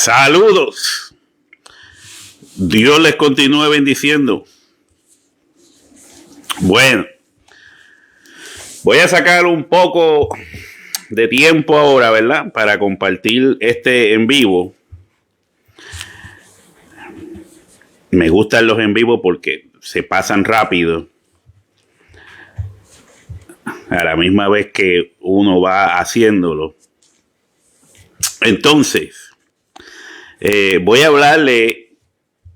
Saludos. Dios les continúe bendiciendo. Bueno, voy a sacar un poco de tiempo ahora, ¿verdad? Para compartir este en vivo. Me gustan los en vivo porque se pasan rápido. A la misma vez que uno va haciéndolo. Entonces, voy a hablarle,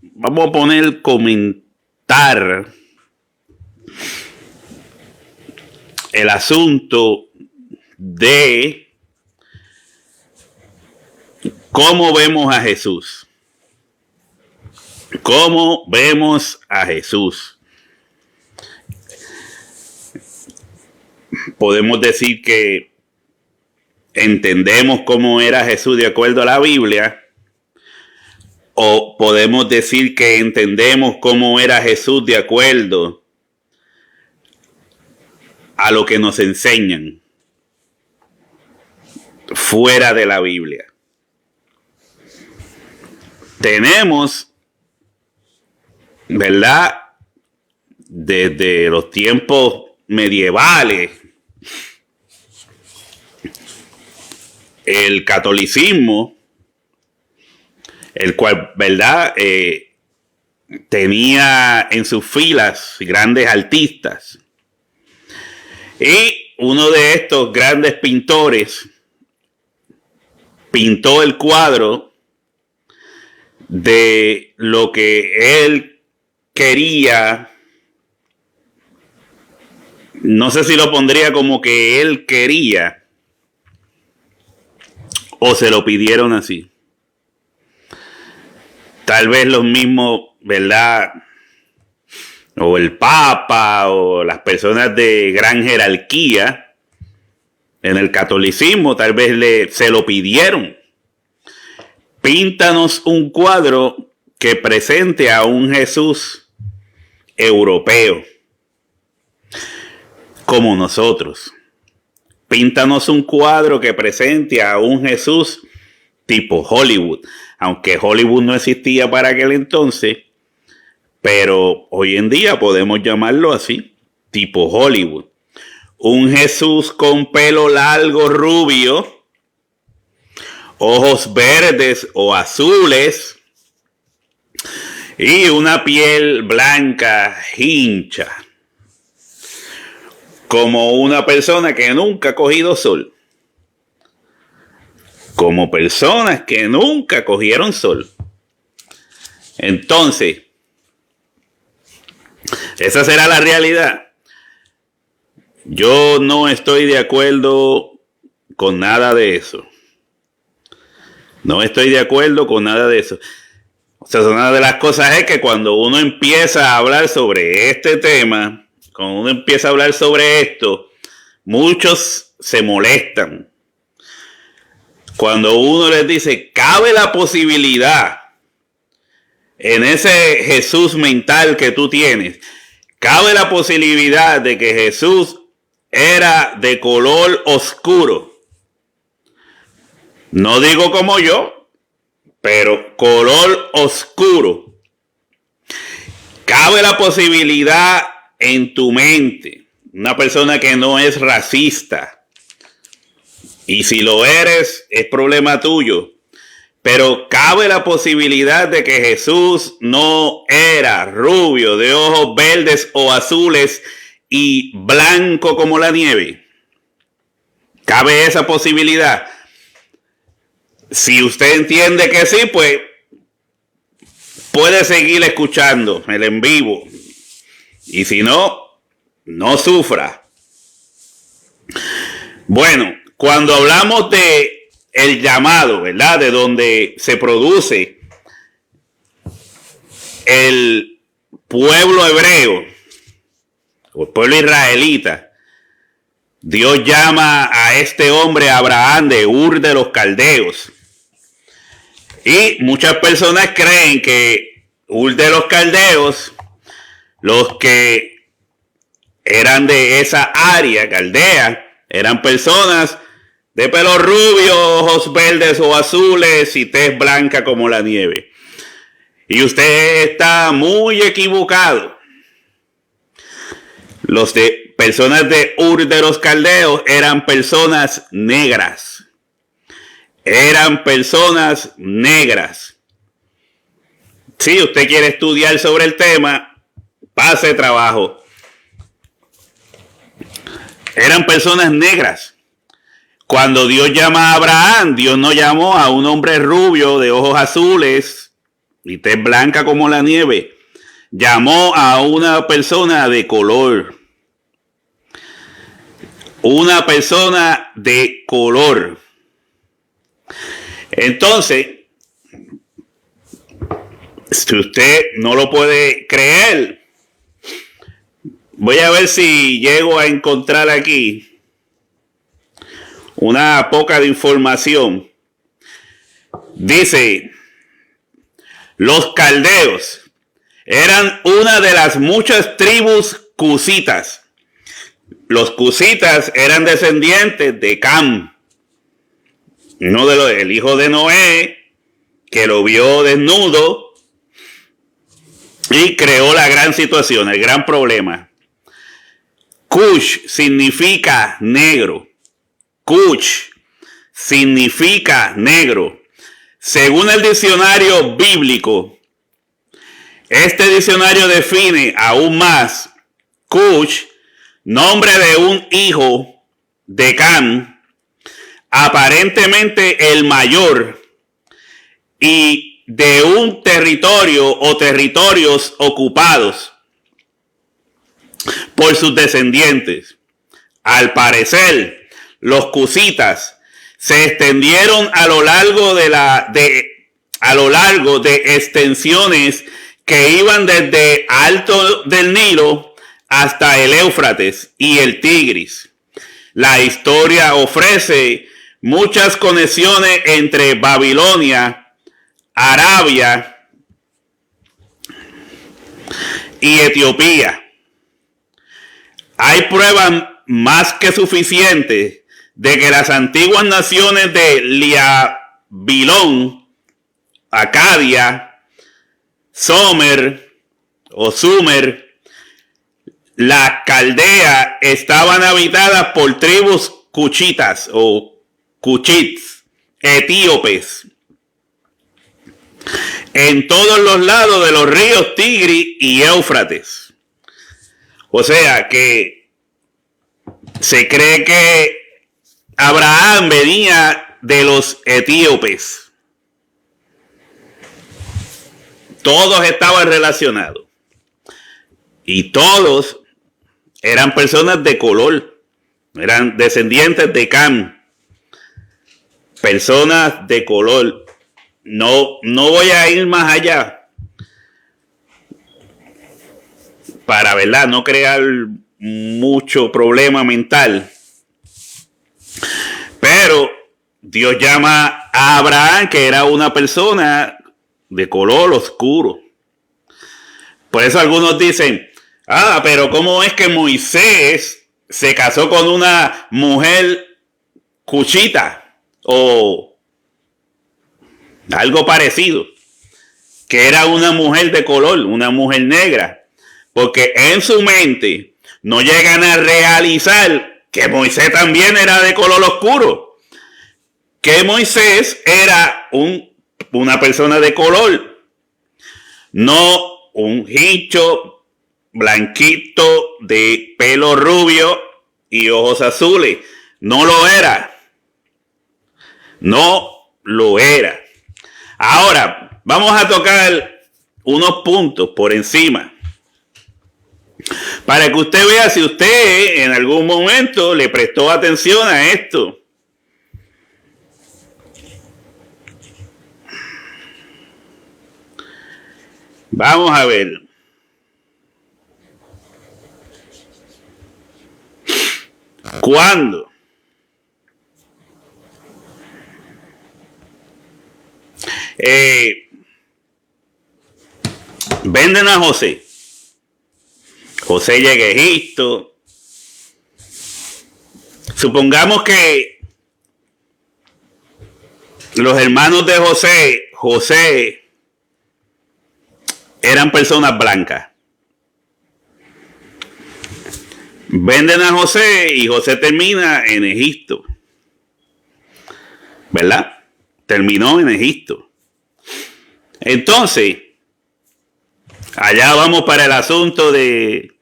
vamos a poner comentar el asunto de cómo vemos a Jesús. ¿Cómo vemos a Jesús? Podemos decir que entendemos cómo era Jesús de acuerdo a la Biblia, o podemos decir que entendemos cómo era Jesús de acuerdo a lo que nos enseñan fuera de la Biblia. Tenemos, ¿verdad? Desde los tiempos medievales, el catolicismo, el cual, ¿verdad? Tenía en sus filas grandes artistas. Y uno de estos grandes pintores pintó el cuadro de lo que él quería. No sé si lo pondría como que él quería o se lo pidieron así. Tal vez los mismos, ¿verdad? O el Papa o las personas de gran jerarquía en el catolicismo tal vez se lo pidieron. Píntanos un cuadro que presente a un Jesús europeo como nosotros. Píntanos un cuadro que presente a un Jesús tipo Hollywood. Aunque Hollywood no existía para aquel entonces, pero hoy en día podemos llamarlo así, tipo Hollywood. Un Jesús con pelo largo, rubio, ojos verdes o azules y una piel blanca, hincha. Como una persona que nunca ha cogido sol. Como personas que nunca cogieron sol. Entonces, esa será la realidad. Yo no estoy de acuerdo con nada de eso. No estoy de acuerdo con nada de eso. O sea, una de las cosas es que cuando uno empieza a hablar sobre este tema, cuando uno empieza a hablar sobre esto, muchos se molestan. Cuando uno les dice, cabe la posibilidad en ese Jesús mental que tú tienes, cabe la posibilidad de que Jesús era de color oscuro. No digo como yo, pero color oscuro. Cabe la posibilidad en tu mente, una persona que no es racista. Y si lo eres, es problema tuyo. Pero cabe la posibilidad de que Jesús no era rubio, de ojos verdes o azules y blanco como la nieve. ¿Cabe esa posibilidad? Si usted entiende que sí, pues puede seguir escuchando el en vivo. Y si no, no sufra. Bueno, cuando hablamos de el llamado, ¿verdad? De donde se produce el pueblo hebreo, o el pueblo israelita, Dios llama a este hombre Abraham de Ur de los Caldeos. Y muchas personas creen que Ur de los Caldeos, los que eran de esa área, Caldea, eran personas de pelo rubio, ojos verdes o azules y tez blanca como la nieve. Y usted está muy equivocado. Los de personas de Ur de los Caldeos eran personas negras. Eran personas negras. Si usted quiere estudiar sobre el tema, pase trabajo. Eran personas negras. Cuando Dios llama a Abraham, Dios no llamó a un hombre rubio de ojos azules y tez blanca como la nieve. Llamó a una persona de color. Una persona de color. Entonces, si usted no lo puede creer, voy a ver si llego a encontrar aquí una poca de información. Dice, los caldeos eran una de las muchas tribus cusitas. Los cusitas eran descendientes de Cam, uno de el hijo de Noé, que lo vio desnudo y creó la gran situación, el gran problema. Cush significa negro. Cush significa negro. Según el diccionario bíblico, este diccionario define aún más Cush, nombre de un hijo de Cam, aparentemente el mayor, y de un territorio o territorios ocupados por sus descendientes. Al parecer, los cusitas se extendieron a lo largo de extensiones que iban desde alto del Nilo hasta el Éufrates y el Tigris. La historia ofrece muchas conexiones entre Babilonia, Arabia y Etiopía. Hay pruebas más que suficientes de que las antiguas naciones de Liabilón, Acadia, Sumer, la Caldea estaban habitadas por tribus cuchitas o cuchits, etíopes, en todos los lados de los ríos Tigris y Éufrates. O sea que se cree que Abraham venía de los etíopes. Todos estaban relacionados. Y todos eran personas de color. Eran descendientes de Cam. Personas de color. No voy a ir más allá. Para, ¿verdad?, no crear mucho problema mental. Pero Dios llama a Abraham, que era una persona de color oscuro. Por eso algunos dicen, pero ¿cómo es que Moisés se casó con una mujer cuchita o algo parecido? Que era una mujer de color, una mujer negra. Porque en su mente no llegan a realizar que Moisés también era de color oscuro. Que Moisés era una persona de color. No un hincho blanquito de pelo rubio y ojos azules. No lo era. No lo era. Ahora, vamos a tocar unos puntos por encima. Para que usted vea si usted en algún momento le prestó atención a esto. Vamos a ver. ¿Cuándo? Venden a José. José llega a Egipto. Supongamos que los hermanos de José eran personas blancas. Venden a José y José termina en Egipto. ¿Verdad? Terminó en Egipto. Entonces, allá vamos para el asunto de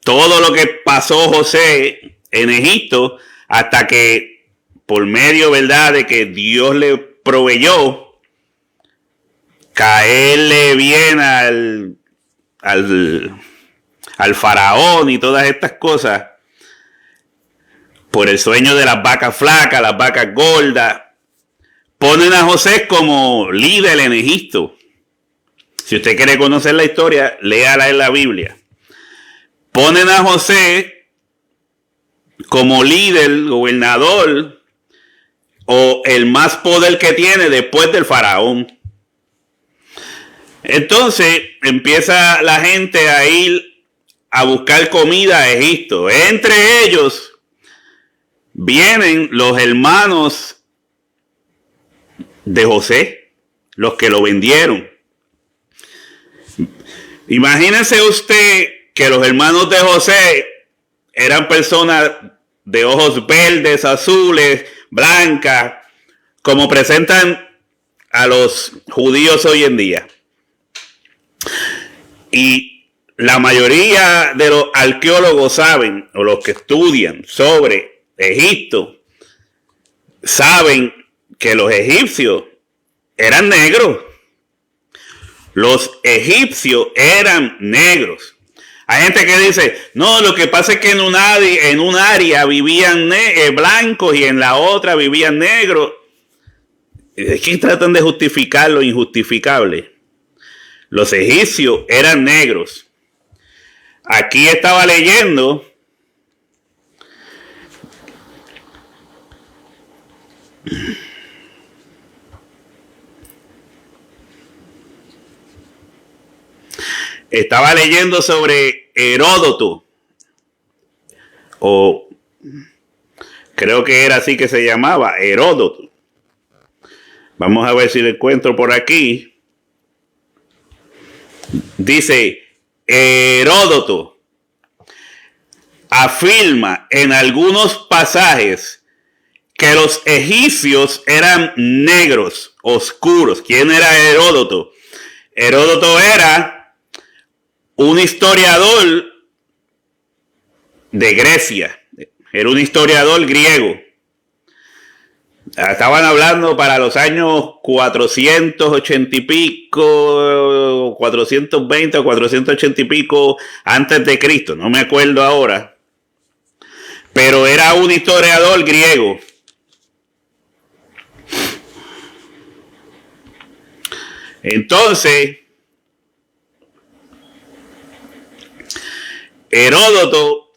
todo lo que pasó José en Egipto hasta que por medio, ¿verdad?, de que Dios le proveyó, caerle bien al faraón y todas estas cosas por el sueño de las vacas flacas, las vacas gordas. Ponen a José como líder en Egipto. Si usted quiere conocer la historia, léala en la Biblia. Ponen a José como líder, gobernador, o el más poder que tiene después del faraón. Entonces empieza la gente a ir a buscar comida a Egipto. Entre ellos vienen los hermanos de José, los que lo vendieron. Imagínense usted que los hermanos de José eran personas de ojos verdes, azules, blancas, como presentan a los judíos hoy en día. Y la mayoría de los arqueólogos saben, o los que estudian sobre Egipto, saben que los egipcios eran negros. Los egipcios eran negros. Hay gente que dice, no, lo que pasa es que en un área vivían blancos y en la otra vivían negros. Es que tratan de justificar lo injustificable. Los egipcios eran negros. Aquí estaba leyendo sobre Heródoto, o creo que era así que se llamaba, Heródoto. Vamos a ver si lo encuentro por aquí. Dice, Heródoto afirma en algunos pasajes que los egipcios eran negros, oscuros. ¿Quién era Heródoto? Heródoto era un historiador de Grecia. Era un historiador griego. Estaban hablando para los años 480 y pico, 420 o 480 y pico antes de Cristo. No me acuerdo ahora. Pero era un historiador griego. Entonces, Heródoto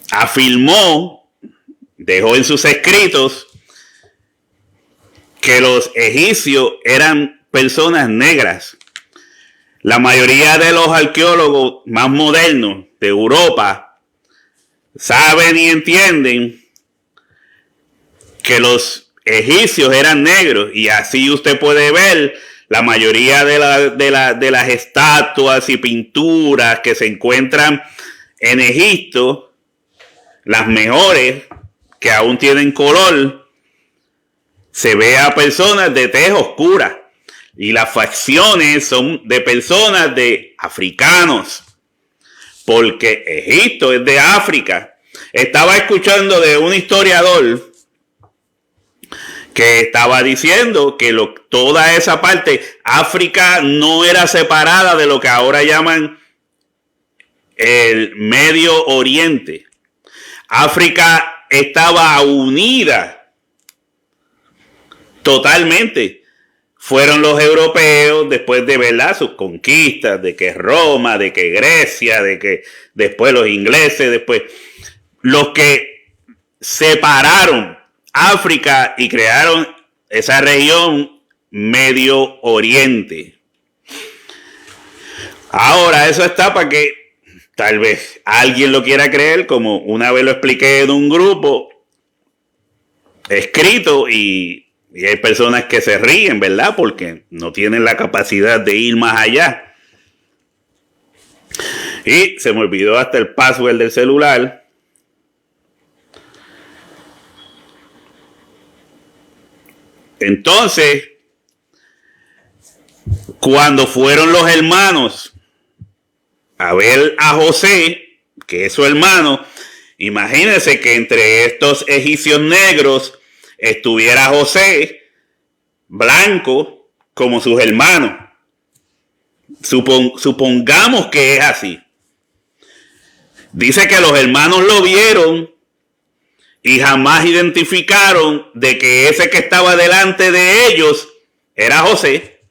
afirmó, dejó en sus escritos, que los egipcios eran personas negras. La mayoría de los arqueólogos más modernos de Europa saben y entienden que los egipcios eran negros, y así usted puede ver la mayoría de las estatuas y pinturas que se encuentran en Egipto, las mejores que aún tienen color, se ve a personas de tez oscura, y las facciones son de personas de africanos, porque Egipto es de África. Estaba escuchando de un historiador que estaba diciendo que toda esa parte, África no era separada de lo que ahora llaman el Medio Oriente. África estaba unida totalmente. Fueron los europeos, después de, ¿verdad?, sus conquistas, de que Roma, de que Grecia, de que después los ingleses, después los que separaron África y crearon esa región Medio Oriente. Ahora, eso está para que tal vez alguien lo quiera creer, como una vez lo expliqué en un grupo. escrito y hay personas que se ríen, ¿verdad? Porque no tienen la capacidad de ir más allá. Y se me olvidó hasta el password del celular. Entonces, cuando fueron los hermanos a ver a José, que es su hermano, imagínense que entre estos egipcios negros estuviera José blanco como sus hermanos. Supongamos que es así. Dice que los hermanos lo vieron y jamás identificaron de que ese que estaba delante de ellos era José.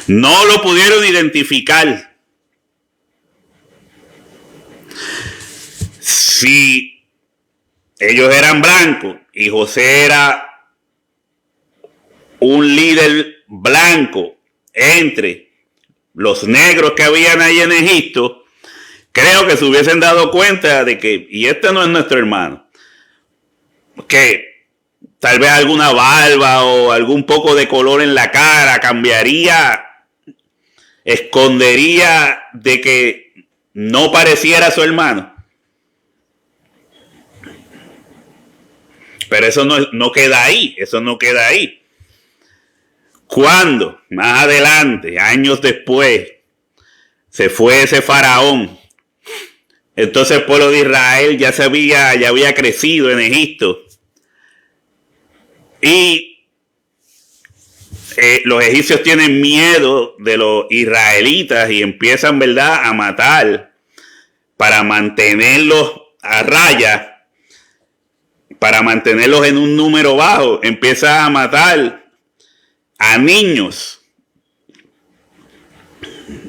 No lo pudieron identificar. Si ellos eran blancos y José era un líder blanco entre los negros que habían ahí en Egipto, creo que se hubiesen dado cuenta de que, y este no es nuestro hermano, que tal vez alguna barba o algún poco de color en la cara cambiaría, escondería de que no pareciera su hermano. Pero eso no queda ahí, eso no queda ahí. Cuando más adelante, años después, se fue ese faraón, entonces el pueblo de Israel ya había crecido en Egipto. Y los egipcios tienen miedo de los israelitas y empiezan, ¿verdad?, a matar para mantenerlos a raya, para mantenerlos en un número bajo. Empieza a matar a niños.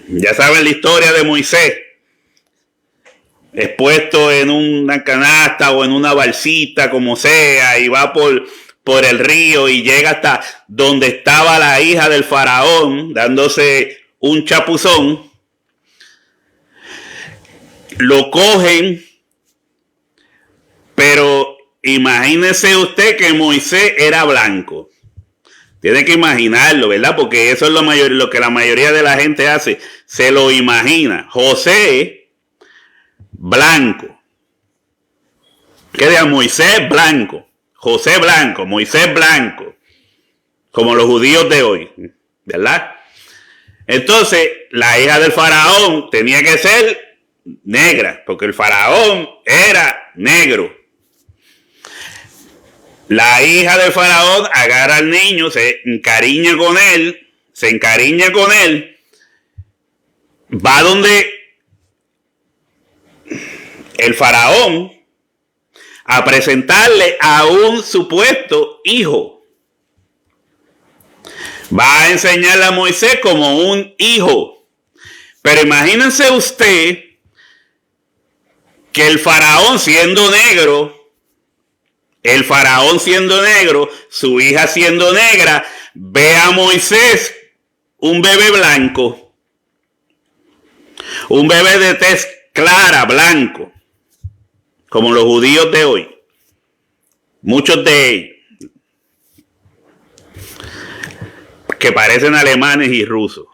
Ya saben la historia de Moisés, expuesto en una canasta o en una balsita, como sea, y va por el río y llega hasta donde estaba la hija del faraón dándose un chapuzón. Lo cogen, pero imagínese usted que Moisés era blanco. Tiene que imaginarlo, ¿verdad? Porque eso es lo que la mayoría de la gente hace. Se lo imagina. José, blanco. ¿Qué diga? Moisés, blanco. José, blanco. Moisés, blanco. Como los judíos de hoy, ¿verdad? Entonces, la hija del faraón tenía que ser negra, porque el faraón era negro. La hija del faraón agarra al niño, se encariña con él, va donde el faraón a presentarle a un supuesto hijo. Va a enseñarle a Moisés como un hijo. Pero imagínense usted que el faraón siendo negro, su hija siendo negra, ve a Moisés, un bebé blanco, un bebé de tez clara, blanco, como los judíos de hoy, muchos de ellos, que parecen alemanes y rusos.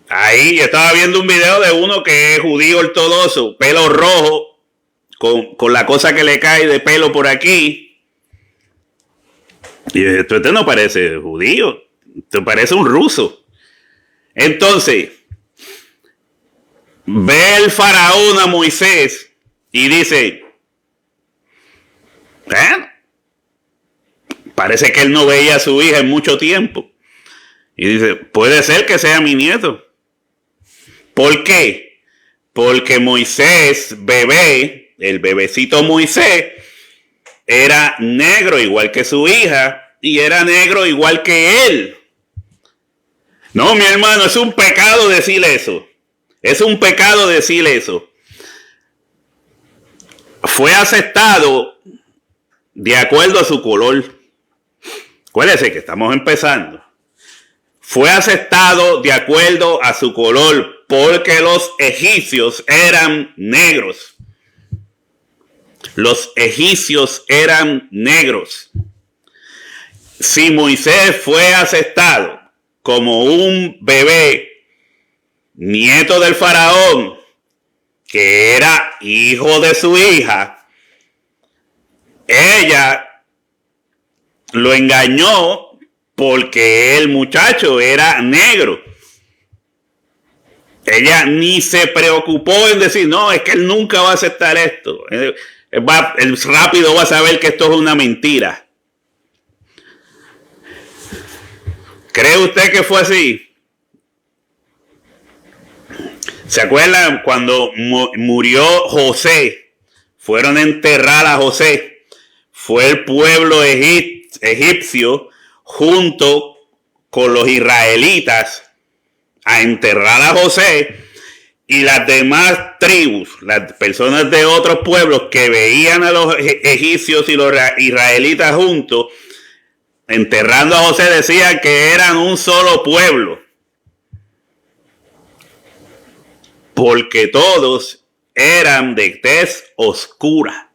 Ahí estaba viendo un video de uno que es judío ortodoxo, pelo rojo, con la cosa que le cae de pelo por aquí. Y este no parece judío, este parece un ruso. Entonces, ve el faraón a Moisés y dice, parece que él no veía a su hija en mucho tiempo. Y dice, puede ser que sea mi nieto. ¿Por qué? Porque Moisés, bebé, el bebecito Moisés, era negro igual que su hija y era negro igual que él. No, mi hermano, es un pecado decir eso. Es un pecado decir eso. Fue aceptado de acuerdo a su color. Acuérdense que estamos empezando. Fue aceptado de acuerdo a su color porque los egipcios eran negros. Los egipcios eran negros. Si Moisés fue aceptado como un bebé, nieto del faraón, que era hijo de su hija, ella lo engañó porque el muchacho era negro. Ella ni se preocupó en decir, no, es que él nunca va a aceptar esto. Él rápido va a saber que esto es una mentira. ¿Cree usted que fue así? ¿Se acuerdan cuando murió José? Fueron a enterrar a José. Fue el pueblo egipcio junto con los israelitas a enterrar a José, y las demás tribus, las personas de otros pueblos que veían a los egipcios y los israelitas juntos enterrando a José, decían que eran un solo pueblo, porque todos eran de tez oscura.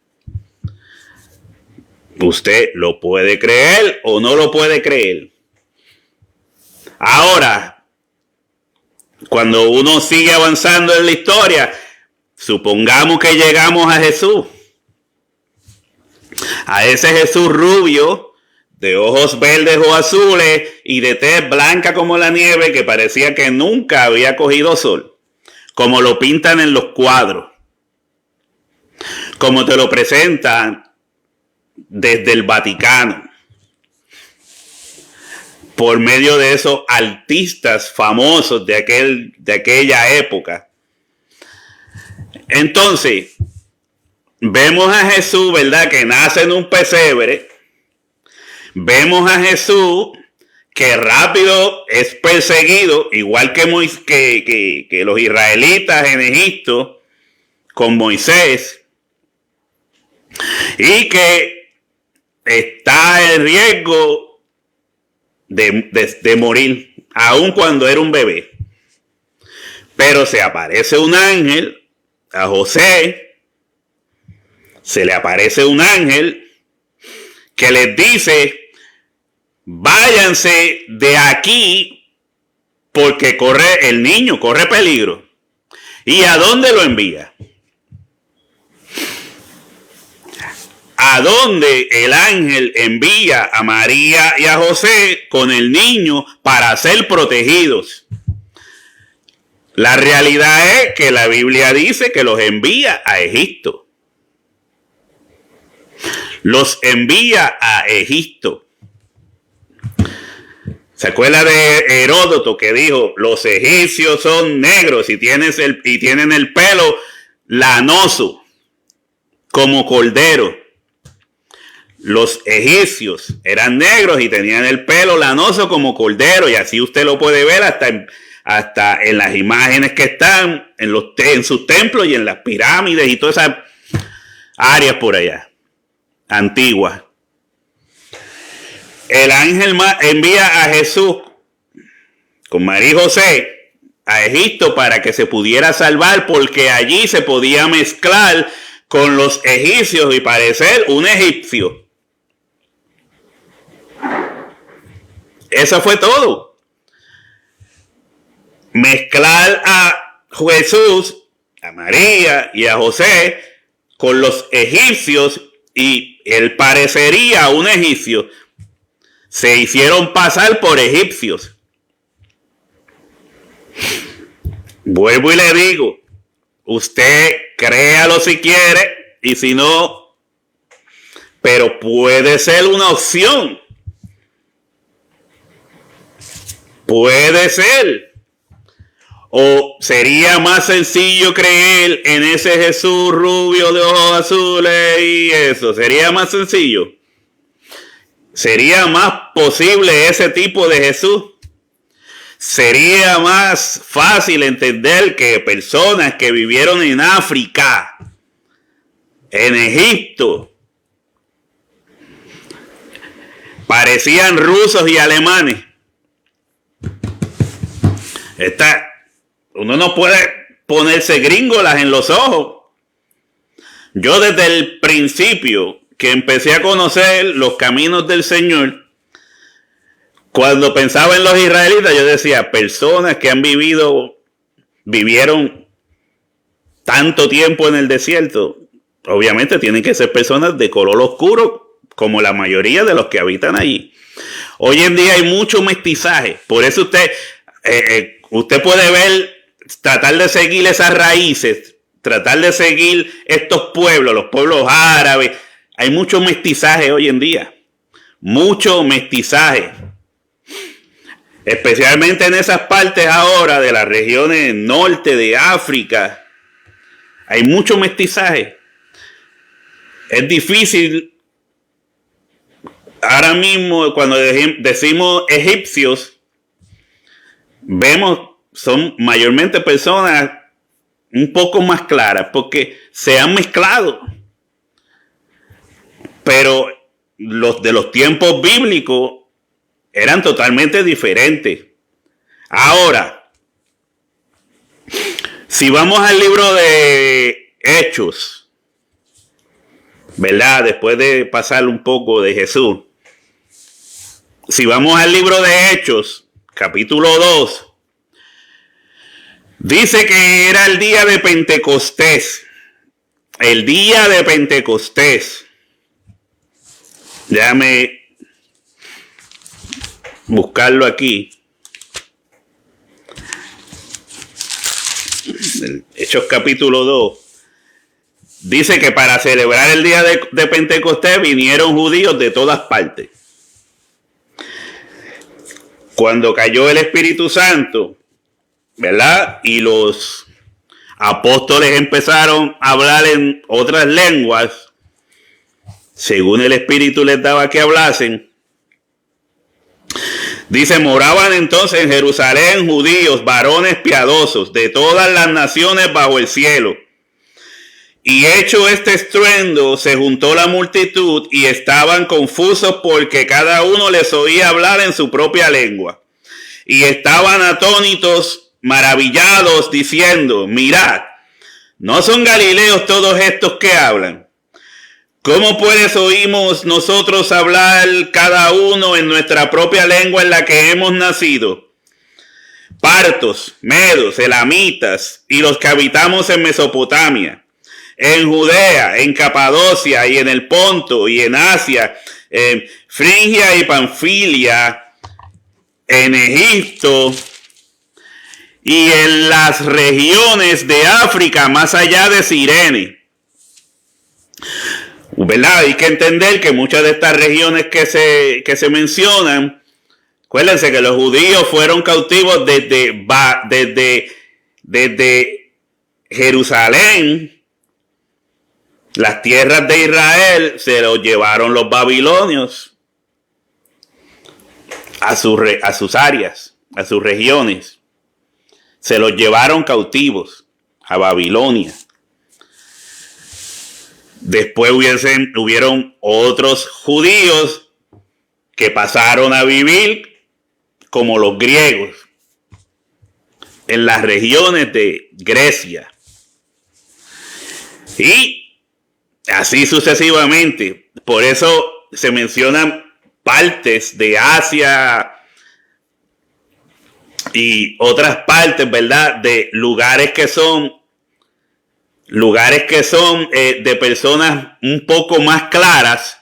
Usted lo puede creer o no lo puede creer. Ahora, cuando uno sigue avanzando en la historia, supongamos que llegamos a Jesús. A ese Jesús rubio, de ojos verdes o azules y de tez blanca como la nieve, que parecía que nunca había cogido sol, como lo pintan en los cuadros, como te lo presentan desde el Vaticano, por medio de esos artistas famosos de aquella época. Entonces, vemos a Jesús, ¿verdad?, que nace en un pesebre. Vemos a Jesús que rápido es perseguido, igual que los israelitas en Egipto con Moisés, y que está en riesgo de morir, aun cuando era un bebé. Pero se aparece un ángel a José, se le aparece un ángel que les dice: váyanse de aquí porque el niño corre peligro. ¿Y a dónde lo envía? A dónde el ángel envía a María y a José con el niño para ser protegidos. La realidad es que la Biblia dice que los envía a Egipto. Los envía a Egipto. ¿Se acuerda de Heródoto que dijo: los egipcios son negros y tienen el pelo lanoso como cordero? Los egipcios eran negros y tenían el pelo lanoso como cordero, y así usted lo puede ver hasta en las imágenes que están en sus templos y en las pirámides y todas esas áreas por allá antiguas. El ángel envía a Jesús con María y José a Egipto para que se pudiera salvar, porque allí se podía mezclar con los egipcios y parecer un egipcio. Eso fue todo. Mezclar a Jesús, a María y a José con los egipcios, y él parecería un egipcio. Se hicieron pasar por egipcios. Vuelvo y le digo, usted créalo si quiere, y si no, pero puede ser una opción. Puede ser. ¿O sería más sencillo creer en ese Jesús rubio de ojos azules y eso? ¿Sería más sencillo? ¿Sería más posible ese tipo de Jesús? ¿Sería más fácil entender que personas que vivieron en África, en Egipto, parecían rusos y alemanes? Uno no puede ponerse gringolas en los ojos, Yo desde el principio que empecé a conocer los caminos del Señor, cuando pensaba en los israelitas, yo decía, personas que vivieron tanto tiempo en el desierto, obviamente tienen que ser personas de color oscuro, como la mayoría de los que habitan allí. Hoy en día hay mucho mestizaje, por eso usted puede ver, tratar de seguir esas raíces, tratar de seguir estos pueblos, los pueblos árabes. Hay mucho mestizaje hoy en día, mucho mestizaje, especialmente en esas partes ahora de las regiones norte de África. Hay mucho mestizaje. Es difícil ahora mismo, cuando decimos egipcios, vemos, son mayormente personas un poco más claras porque se han mezclado. Pero los de los tiempos bíblicos eran totalmente diferentes. Ahora, si vamos al libro de Hechos, ¿verdad? Después de pasar un poco de Jesús. Si vamos al libro de Hechos, capítulo 2, dice que era el día de Pentecostés. El día de Pentecostés. Déjame buscarlo aquí. Hechos capítulo 2. Dice que para celebrar el día de Pentecostés vinieron judíos de todas partes. Cuando cayó el Espíritu Santo, ¿verdad? Y los apóstoles empezaron a hablar en otras lenguas, según el Espíritu les daba que hablasen. Dice, moraban entonces en Jerusalén judíos, varones piadosos, de todas las naciones bajo el cielo. Y hecho este estruendo, se juntó la multitud y estaban confusos porque cada uno les oía hablar en su propia lengua. Y estaban atónitos, maravillados, diciendo, mirad, ¿no son galileos todos estos que hablan? ¿Cómo pues oímos nosotros hablar cada uno en nuestra propia lengua en la que hemos nacido? Partos, medos, elamitas y los que habitamos en Mesopotamia, en Judea, en Capadocia y en el Ponto y en Asia, en Frigia y Panfilia, en Egipto y en las regiones de África más allá de Cirene. ¿Verdad? Hay que entender que muchas de estas regiones que se mencionan, acuérdense que los judíos fueron cautivos desde Jerusalén. Las tierras de Israel se los llevaron los babilonios a sus áreas, a sus regiones. Se los llevaron cautivos a Babilonia. Después hubieron otros judíos que pasaron a vivir como los griegos en las regiones de Grecia. Y así sucesivamente. Por eso se mencionan partes de Asia y otras partes, ¿verdad? De lugares que son de personas un poco más claras,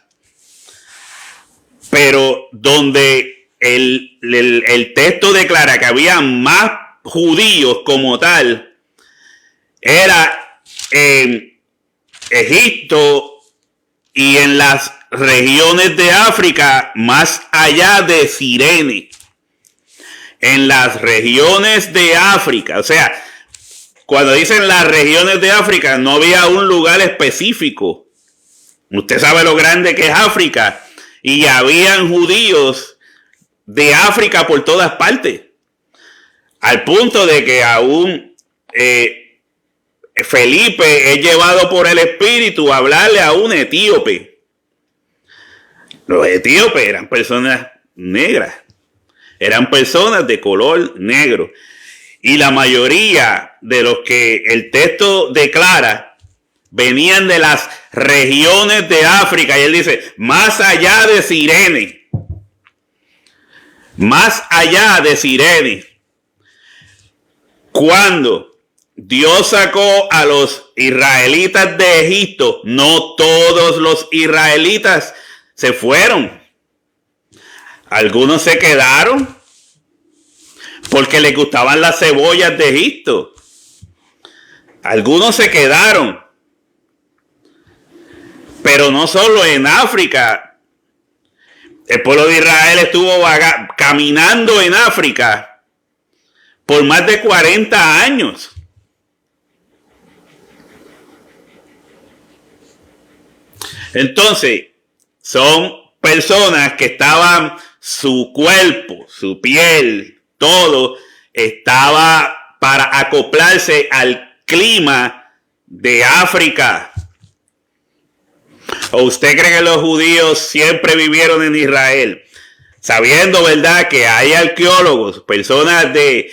pero donde el texto declara que había más judíos como tal, era en Egipto y en las regiones de África más allá de Cirene. En las regiones de África, o sea, cuando dicen las regiones de África, no había un lugar específico. Usted sabe lo grande que es África. Y habían judíos de África por todas partes. Al punto de que aún Felipe es llevado por el Espíritu a hablarle a un etíope. Los etíopes eran personas negras. Eran personas de color negro. Y la mayoría de los que el texto declara venían de las regiones de África. Y él dice, más allá de Cirene. Más allá de Cirene. Cuando Dios sacó a los israelitas de Egipto, no todos los israelitas se fueron. Algunos se quedaron porque les gustaban las cebollas de Egipto. Algunos se quedaron. Pero no solo en África. El pueblo de Israel estuvo caminando en África por más de 40 años. Entonces, son personas que estaban, su cuerpo, su piel, todo estaba para acoplarse al clima de África. ¿O usted cree que los judíos siempre vivieron en Israel? Sabiendo, ¿verdad?, que hay arqueólogos, personas del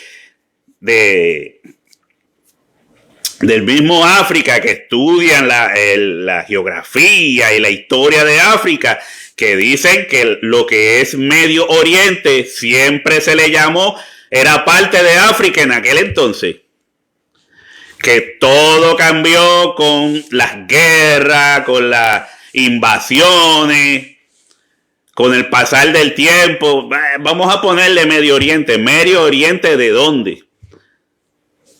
mismo África que estudian la geografía y la historia de África, que dicen que lo que es Medio Oriente siempre se le llamó, era parte de África en aquel entonces. Que todo cambió con las guerras, con las invasiones, con el pasar del tiempo. Vamos a ponerle Medio Oriente. ¿Medio Oriente de dónde?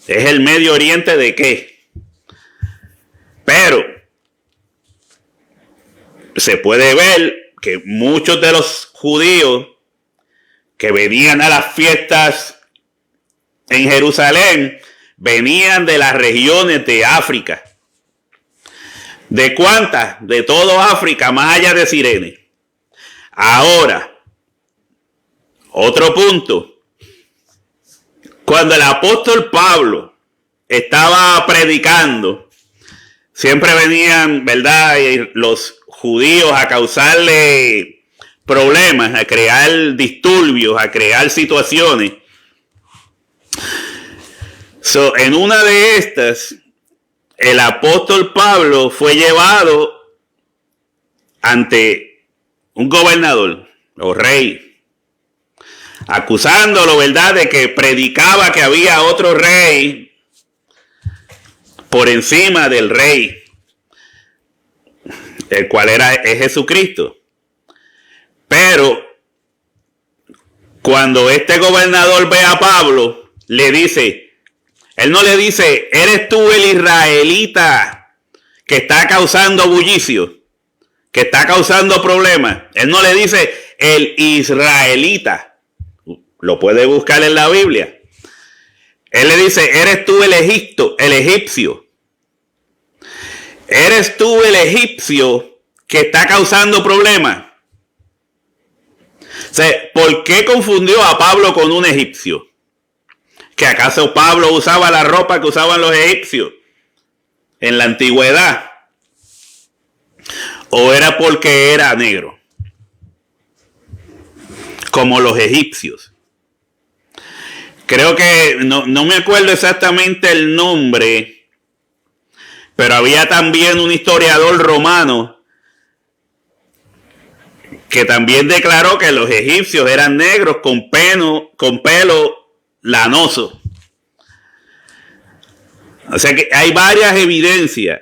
¿Es el Medio Oriente de qué? Pero se puede ver que muchos de los judíos que venían a las fiestas en Jerusalén venían de las regiones de África. ¿De cuántas? De todo África, más allá de Cirene. Ahora, otro punto. Cuando el apóstol Pablo estaba predicando, siempre venían, ¿verdad?, los judíos a causarle problemas, a crear disturbios, a crear situaciones. En una de estas, el apóstol Pablo fue llevado ante un gobernador o rey, acusándolo, ¿verdad?, de que predicaba que había otro rey por encima del rey, el cual es Jesucristo. Pero cuando este gobernador ve a Pablo, le dice, él no le dice, ¿eres tú el israelita que está causando bullicio, que está causando problemas? Él no le dice el israelita. Lo puede buscar en la Biblia. Él le dice, ¿eres tú el egipcio? ¿Eres tú el egipcio que está causando problemas? O sea, ¿por qué confundió a Pablo con un egipcio? ¿Que acaso Pablo usaba la ropa que usaban los egipcios en la antigüedad? ¿O era porque era negro, como los egipcios? Creo que, no me acuerdo exactamente el nombre, pero había también un historiador romano que también declaró que los egipcios eran negros con pelo lanoso. O sea que hay varias evidencias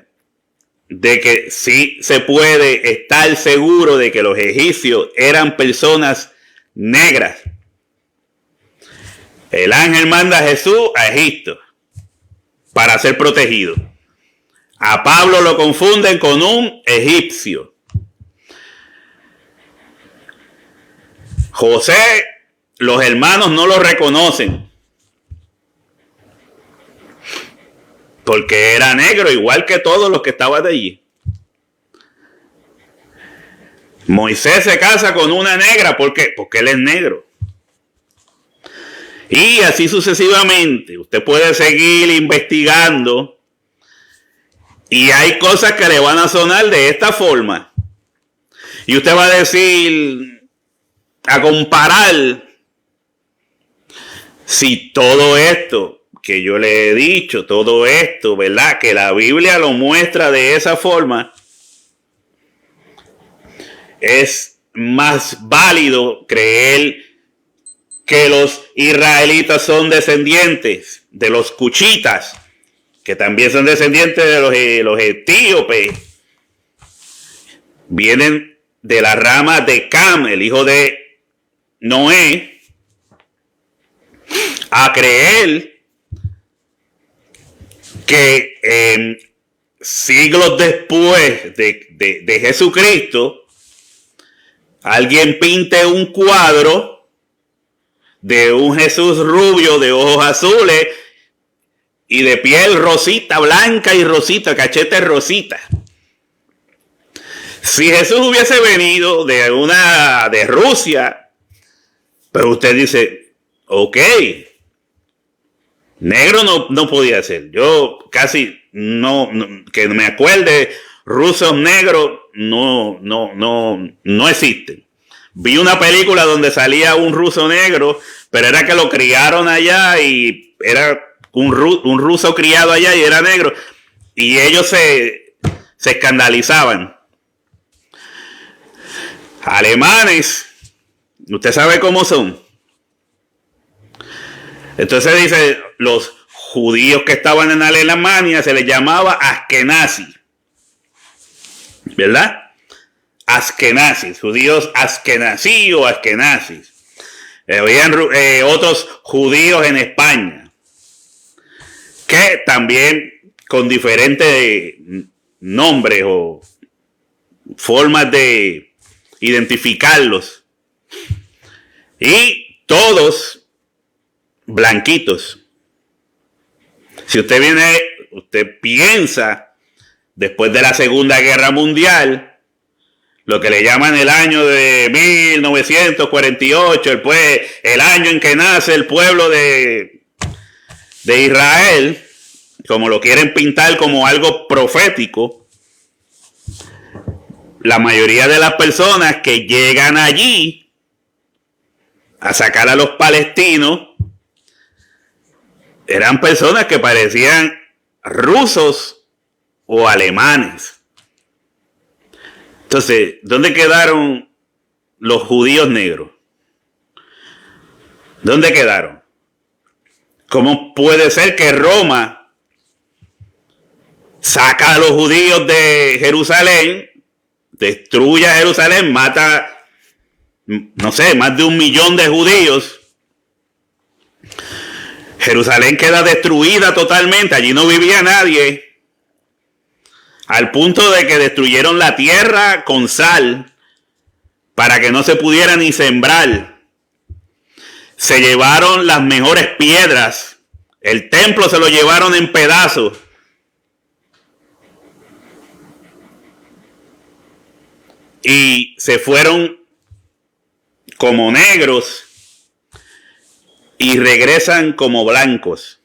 de que sí se puede estar seguro de que los egipcios eran personas negras. El ángel manda a Jesús a Egipto para ser protegido. A Pablo lo confunden con un egipcio. José, los hermanos no lo reconocen porque era negro, igual que todos los que estaban de allí. Moisés se casa con una negra, ¿por qué? Porque él es negro. Y así sucesivamente. Usted puede seguir investigando y hay cosas que le van a sonar de esta forma. Y usted va a decir, a comparar si todo esto que yo le he dicho, todo esto, ¿verdad? Que la Biblia lo muestra de esa forma, es más válido creer que los israelitas son descendientes de los cuchitas, que también son descendientes de los etíopes. Vienen de la rama de Cam, el hijo de Noé, a creer que siglos después de Jesucristo, alguien pinte un cuadro de un Jesús rubio de ojos azules y de piel rosita, blanca y rosita, cachete rosita. Si Jesús hubiese venido de Rusia, pero usted dice, ok, negro no podía ser. Yo casi no que me acuerde, rusos negros no existen. Vi una película donde salía un ruso negro, pero era que lo criaron allá y era un ruso criado allá y era negro. Y ellos se escandalizaban. Alemanes, usted sabe cómo son. Entonces dice, los judíos que estaban en Alemania se les llamaba Askenazi, ¿verdad? Askenazis, judíos askenazí o askenazis. Habían otros judíos en España, que también con diferentes nombres o formas de identificarlos. Y todos blanquitos. Si usted piensa, después de la Segunda Guerra Mundial, lo que le llaman el año de 1948, el año en que nace el pueblo de Israel, como lo quieren pintar como algo profético, la mayoría de las personas que llegan allí a sacar a los palestinos eran personas que parecían rusos o alemanes. Entonces, ¿dónde quedaron los judíos negros? ¿Dónde quedaron? ¿Cómo puede ser que Roma saca a los judíos de Jerusalén, destruye a Jerusalén, mata, no sé, más de 1 millón de judíos? Jerusalén queda destruida totalmente, allí no vivía nadie. Al punto de que destruyeron la tierra con sal para que no se pudiera ni sembrar. Se llevaron las mejores piedras. El templo se lo llevaron en pedazos. Y se fueron como negros y regresan como blancos.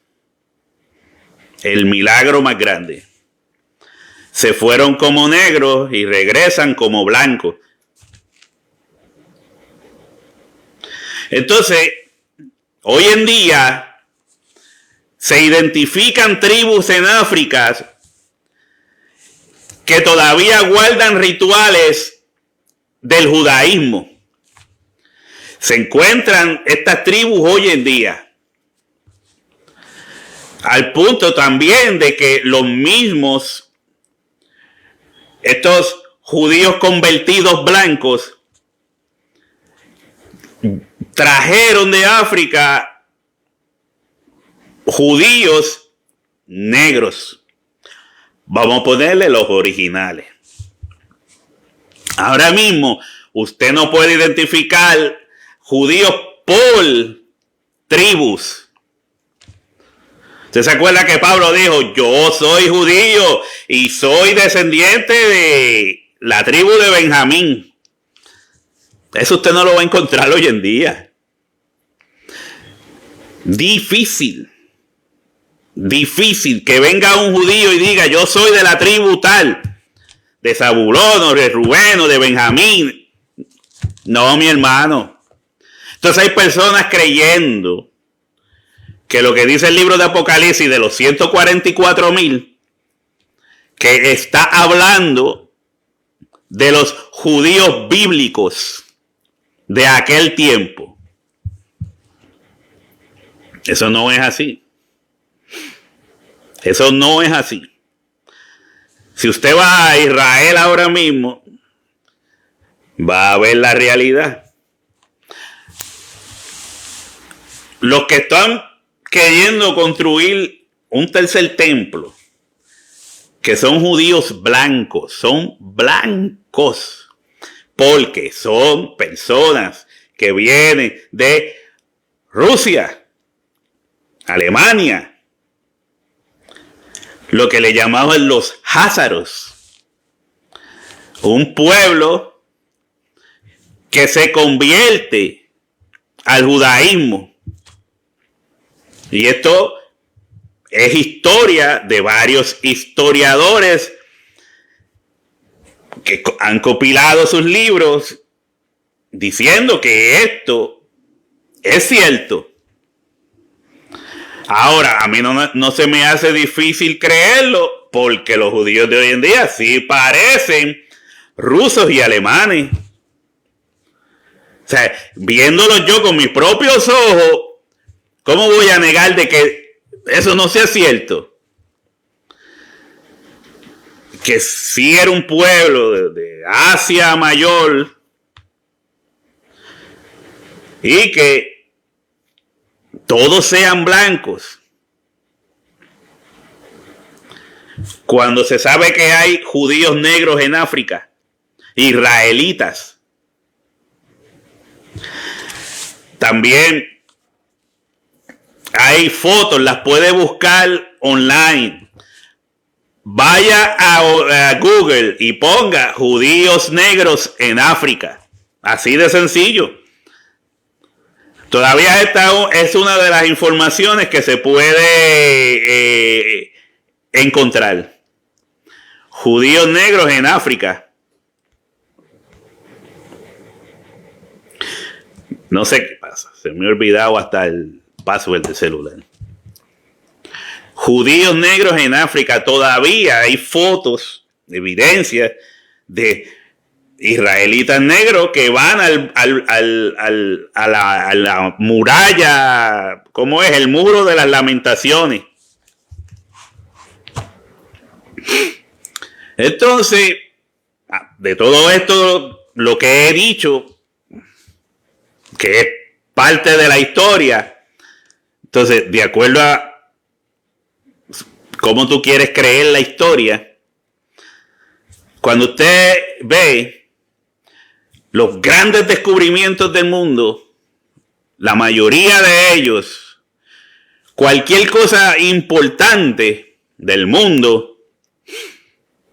El milagro más grande. Se fueron como negros y regresan como blancos. Entonces, hoy en día se identifican tribus en África que todavía guardan rituales del judaísmo. Se encuentran estas tribus hoy en día. Al punto también de que los mismos estos judíos convertidos blancos trajeron de África judíos negros. Vamos a ponerle los originales. Ahora mismo usted no puede identificar judíos por tribus. ¿Usted se acuerda que Pablo dijo, yo soy judío y soy descendiente de la tribu de Benjamín? Eso usted no lo va a encontrar hoy en día. Difícil que venga un judío y diga, yo soy de la tribu tal, de Zabulón o de Rubén o de Benjamín. No, mi hermano. Entonces hay personas creyendo que lo que dice el libro de Apocalipsis de los 144,000, que está hablando de los judíos bíblicos de aquel tiempo. Eso no es así. Eso no es así. Si usted va a Israel ahora mismo, va a ver la realidad. Los que están queriendo construir un tercer templo, que son judíos blancos, son blancos, porque son personas que vienen de Rusia, Alemania, lo que le llamaban los házaros, un pueblo que se convierte al judaísmo. Y esto es historia de varios historiadores que han compilado sus libros diciendo que esto es cierto. Ahora, a mí no se me hace difícil creerlo, porque los judíos de hoy en día sí parecen rusos y alemanes. O sea, viéndolos yo con mis propios ojos, ¿cómo voy a negar de que eso no sea cierto? Que sí era un pueblo de Asia Mayor y que todos sean blancos. Cuando se sabe que hay judíos negros en África, israelitas. También hay fotos, las puede buscar online. Vaya a Google y ponga judíos negros en África. Así de sencillo. Todavía esta es una de las informaciones que se puede encontrar. Judíos negros en África. No sé qué pasa. Se me ha olvidado hasta el password del celular. Judíos negros en África. Todavía hay fotos, evidencias de israelitas negros que van a la muralla, ¿cómo es? El muro de las lamentaciones. Entonces, de todo esto, lo que he dicho, que es parte de la historia, entonces, de acuerdo a cómo tú quieres creer la historia, cuando usted ve los grandes descubrimientos del mundo, la mayoría de ellos, cualquier cosa importante del mundo,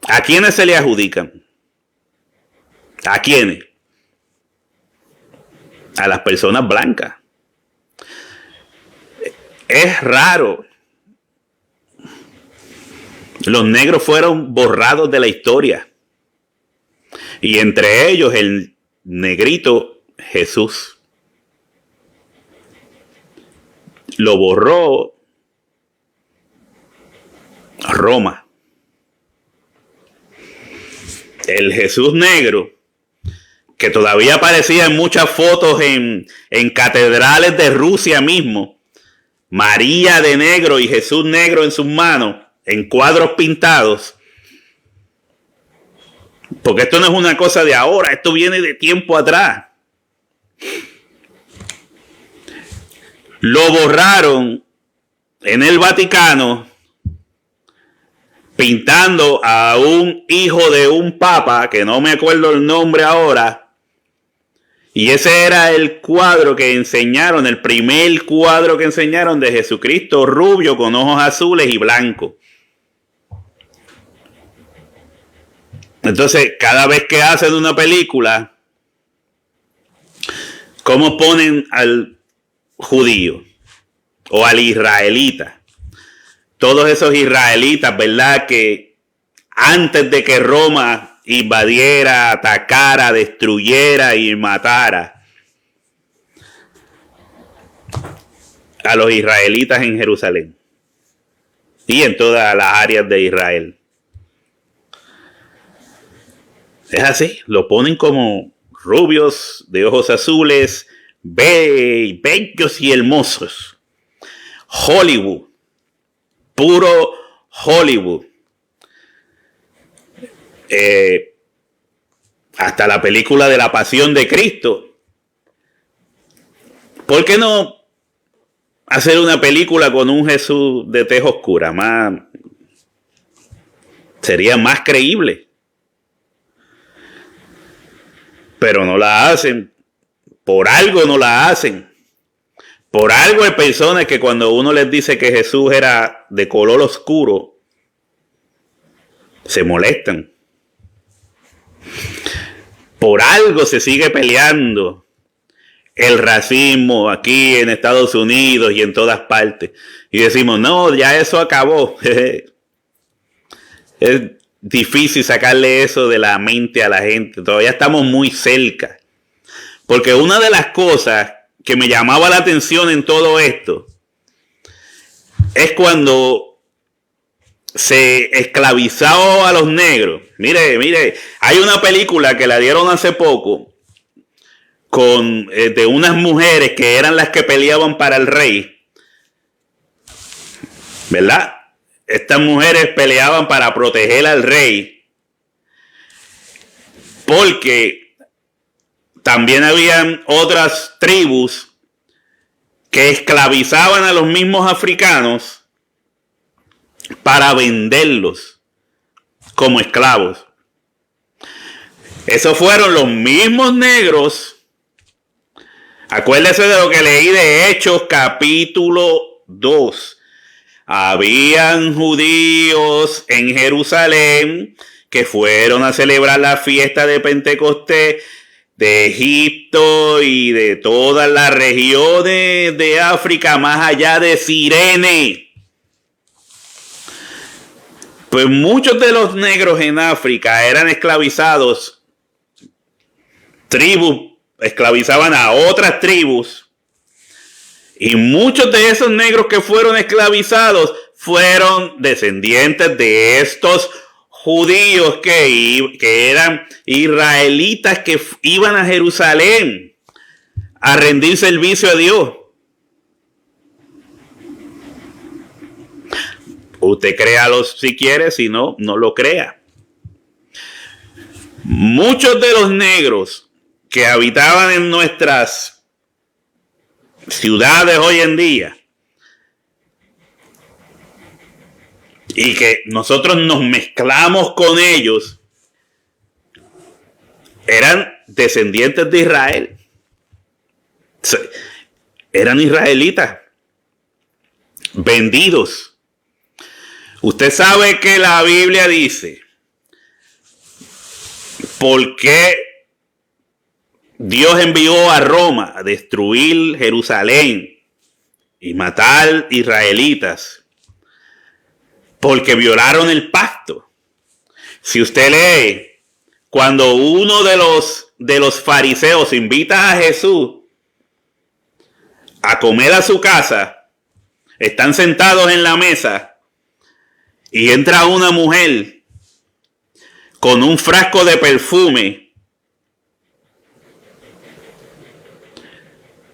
¿a quiénes se le adjudican? ¿A quiénes? A las personas blancas. Es raro. Los negros fueron borrados de la historia. Y entre ellos el negrito Jesús. Lo borró Roma. El Jesús negro, que todavía aparecía en muchas fotos en catedrales de Rusia mismo, María de negro y Jesús negro en sus manos, en cuadros pintados. Porque esto no es una cosa de ahora, esto viene de tiempo atrás. Lo borraron en el Vaticano pintando a un hijo de un papa, que no me acuerdo el nombre ahora. Y ese era el cuadro que enseñaron, el primer cuadro que enseñaron de Jesucristo rubio con ojos azules y blancos. Entonces, cada vez que hacen una película, ¿cómo ponen al judío o al israelita? Todos esos israelitas, ¿verdad? Que antes de que Roma invadiera, atacara, destruyera y matara a los israelitas en Jerusalén y en todas las áreas de Israel. Es así, lo ponen como rubios de ojos azules, bellos y hermosos. Hollywood, puro Hollywood. Hasta la película de la Pasión de Cristo. ¿Por qué no hacer una película con un Jesús de tez oscura? Sería más creíble. Pero no la hacen. Por algo no la hacen. Por algo hay personas que cuando uno les dice que Jesús era de color oscuro, se molestan. Por algo se sigue peleando el racismo aquí en Estados Unidos y en todas partes. Y decimos, no, ya eso acabó. Es difícil sacarle eso de la mente a la gente. Todavía estamos muy cerca. Porque una de las cosas que me llamaba la atención en todo esto es cuando se esclavizó a los negros. Mire, hay una película que la dieron hace poco de unas mujeres que eran las que peleaban para el rey, ¿verdad? Estas mujeres peleaban para proteger al rey, porque también habían otras tribus que esclavizaban a los mismos africanos para venderlos como esclavos. Esos fueron los mismos negros. Acuérdese de lo que leí de Hechos capítulo 2. Habían judíos en Jerusalén que fueron a celebrar la fiesta de Pentecostés de Egipto y de todas las regiones de África más allá de Cirene. Pues muchos de los negros en África eran esclavizados. Tribus esclavizaban a otras tribus. Y muchos de esos negros que fueron esclavizados fueron descendientes de estos judíos que eran israelitas que iban a Jerusalén a rendir servicio a Dios. Usted créalo si quiere, si no, no lo crea. Muchos de los negros que habitaban en nuestras ciudades hoy en día y que nosotros nos mezclamos con ellos, eran descendientes de Israel. Eran israelitas, vendidos. Usted sabe que la Biblia dice, ¿por qué Dios envió a Roma a destruir Jerusalén y matar israelitas? Porque violaron el pacto. Si usted lee, cuando uno de los fariseos invita a Jesús a comer a su casa, están sentados en la mesa y entra una mujer con un frasco de perfume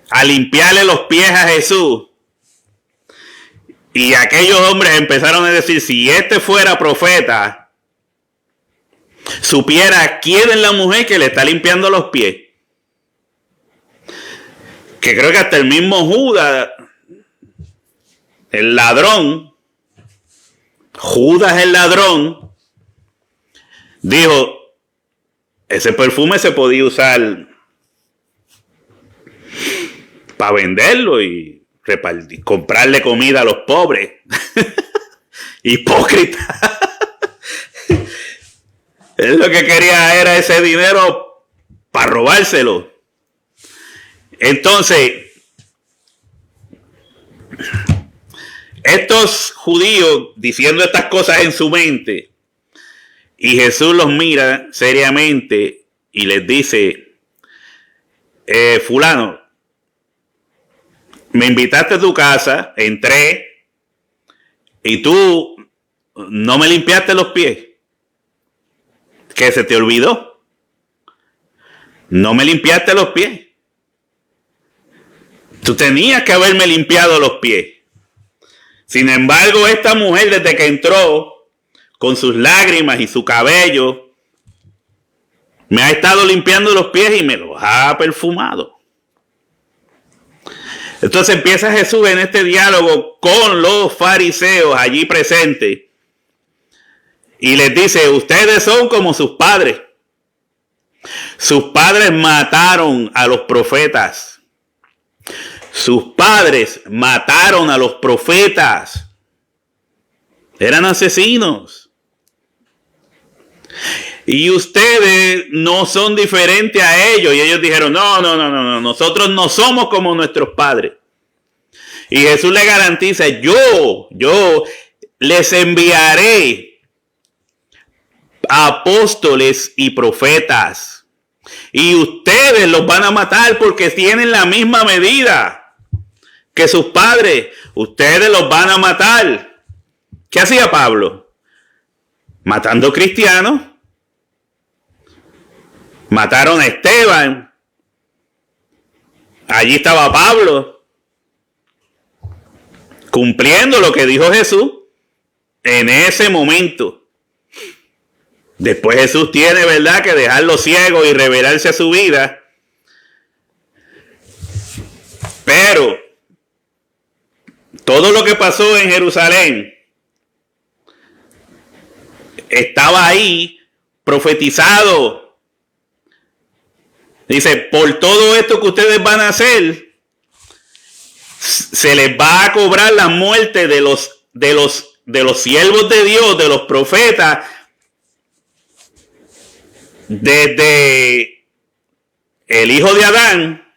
a limpiarle los pies a Jesús. Y aquellos hombres empezaron a decir, si este fuera profeta, supiera quién es la mujer que le está limpiando los pies. Que creo que hasta el mismo Judas, el ladrón, Judas el ladrón, dijo, ese perfume se podía usar para venderlo y comprarle comida a los pobres. Hipócrita. Él lo que quería era ese dinero para robárselo. Entonces, estos judíos diciendo estas cosas en su mente, y Jesús los mira seriamente y les dice, fulano, me invitaste a tu casa, entré y tú no me limpiaste los pies. ¿Qué se te olvidó? No me limpiaste los pies. Tú tenías que haberme limpiado los pies. Sin embargo, esta mujer desde que entró con sus lágrimas y su cabello, me ha estado limpiando los pies y me los ha perfumado. Entonces empieza Jesús en este diálogo con los fariseos allí presentes y les dice, ustedes son como sus padres. Sus padres mataron a los profetas. Sus padres mataron a los profetas. Eran asesinos. Y ustedes no son diferentes a ellos. Y ellos dijeron, no, nosotros no somos como nuestros padres. Y Jesús le garantiza, yo les enviaré apóstoles y profetas. Y ustedes los van a matar porque tienen la misma medida que sus padres. Ustedes los van a matar. ¿Qué hacía Pablo? Matando cristianos. Mataron a Esteban. Allí estaba Pablo, cumpliendo lo que dijo Jesús en ese momento. Después Jesús tiene, ¿verdad?, que dejarlo ciego y revelarse a su vida. Pero todo lo que pasó en Jerusalén estaba ahí profetizado. Dice, por todo esto que ustedes van a hacer, se les va a cobrar la muerte de los siervos de Dios, de los profetas, desde el hijo de Adán,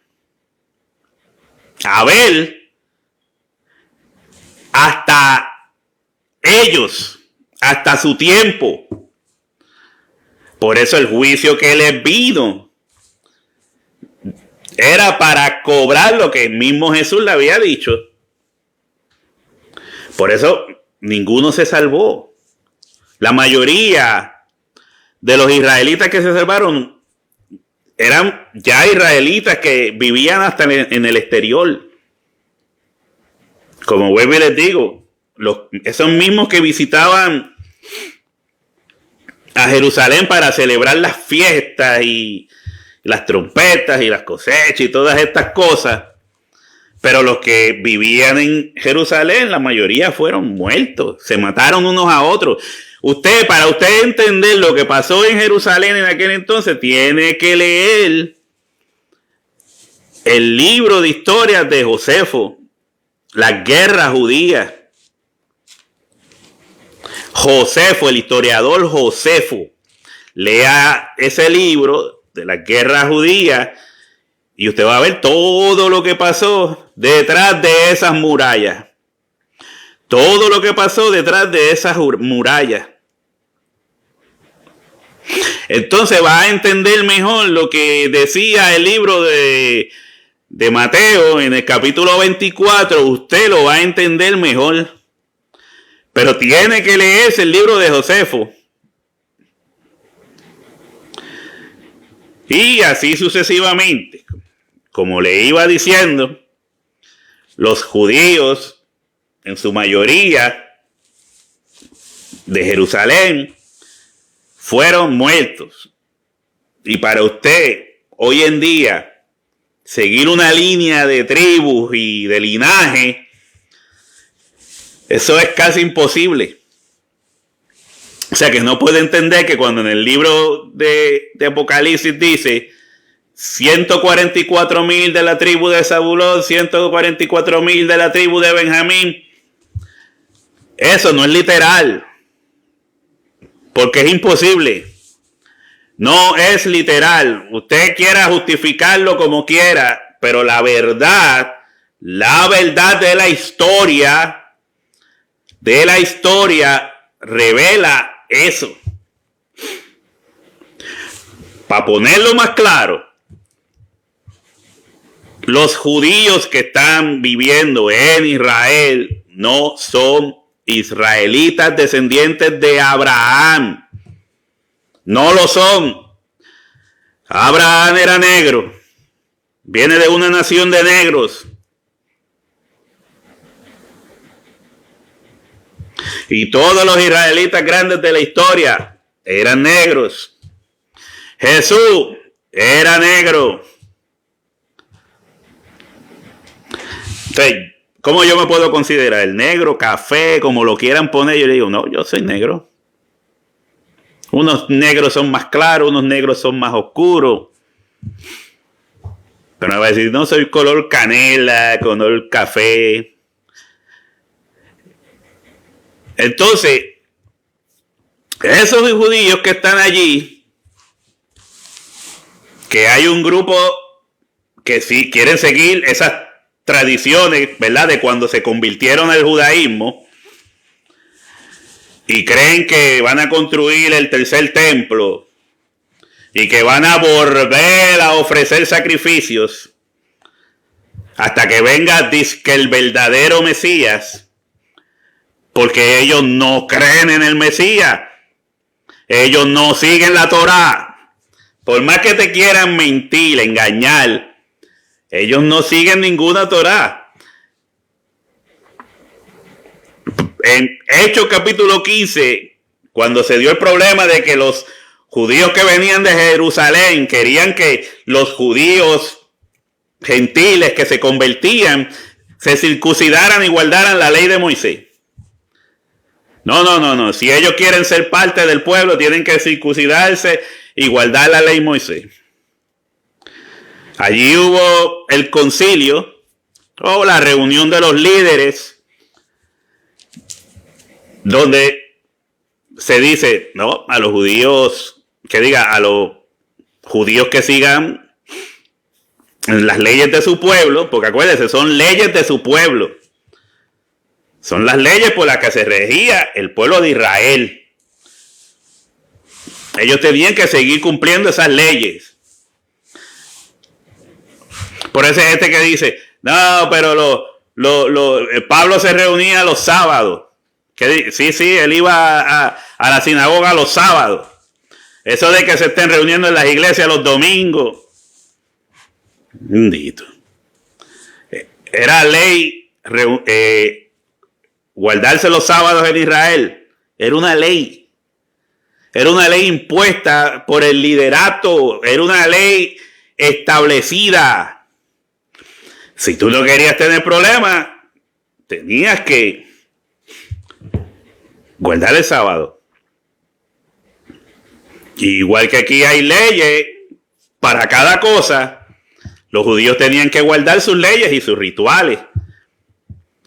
Abel, hasta ellos, hasta su tiempo. Por eso el juicio que les vino era para cobrar lo que el mismo Jesús le había dicho. Por eso ninguno se salvó. La mayoría de los israelitas que se salvaron eran ya israelitas que vivían hasta en el exterior. Como vuelvo y les digo, esos mismos que visitaban a Jerusalén para celebrar las fiestas y las trompetas y las cosechas y todas estas cosas, pero los que vivían en Jerusalén, la mayoría fueron muertos, se mataron unos a otros. Para usted entender lo que pasó en Jerusalén en aquel entonces, tiene que leer el libro de historias de Josefo, las guerras judías. Josefo, el historiador Josefo, lea ese libro de las guerras judías y usted va a ver todo lo que pasó detrás de esas murallas. Todo lo que pasó detrás de esas murallas. Entonces va a entender mejor lo que decía el libro de Mateo en el capítulo 24. Usted lo va a entender mejor. Pero tiene que leerse el libro de Josefo. Y así sucesivamente. Como le iba diciendo, los judíos, en su mayoría, de Jerusalén, fueron muertos. Y para usted, hoy en día, seguir una línea de tribus y de linaje, eso es casi imposible. O sea que no puede entender que cuando en el libro de Apocalipsis dice 144,000 de la tribu de Zabulón, 144,000 de la tribu de Benjamín, eso no es literal. Porque es imposible. No es literal. Usted quiera justificarlo como quiera, pero la verdad de la historia revela eso. Para ponerlo más claro, los judíos que están viviendo en Israel no son israelitas descendientes de Abraham. No lo son. Abraham era negro. Viene de una nación de negros. Y todos los israelitas grandes de la historia eran negros. Jesús era negro. Entonces, ¿cómo yo me puedo considerar? El negro, café, como lo quieran poner. Yo le digo, no, yo soy negro. Unos negros son más claros, unos negros son más oscuros. Pero me va a decir, no, soy color canela, color café. Entonces, esos judíos que están allí, que hay un grupo que sí quieren seguir esas tradiciones, ¿verdad? De cuando se convirtieron al judaísmo y creen que van a construir el tercer templo y que van a volver a ofrecer sacrificios hasta que venga dizque el verdadero Mesías, porque ellos no creen en el Mesías, ellos no siguen la Torá. Por más que te quieran mentir, engañar, ellos no siguen ninguna Torá. En Hechos capítulo 15, cuando se dio el problema de que los judíos que venían de Jerusalén querían que los judíos gentiles que se convertían se circuncidaran y guardaran la ley de Moisés. No. Si ellos quieren ser parte del pueblo, tienen que circuncidarse y guardar la ley de Moisés. Allí hubo el concilio o la reunión de los líderes, donde se dice, no, a los judíos, a los judíos que sigan las leyes de su pueblo, porque acuérdense, son leyes de su pueblo. Son las leyes por las que se regía el pueblo de Israel. Ellos tenían que seguir cumpliendo esas leyes. Por eso hay gente que dice, no, pero Pablo se reunía los sábados. Sí, él iba a la sinagoga los sábados. Eso de que se estén reuniendo en las iglesias los domingos. Bendito. Era ley guardarse los sábados en Israel. Era una ley. Era una ley impuesta por el liderato. Era una ley establecida. Si tú no querías tener problemas, tenías que guardar el sábado. Igual que aquí hay leyes para cada cosa, los judíos tenían que guardar sus leyes y sus rituales.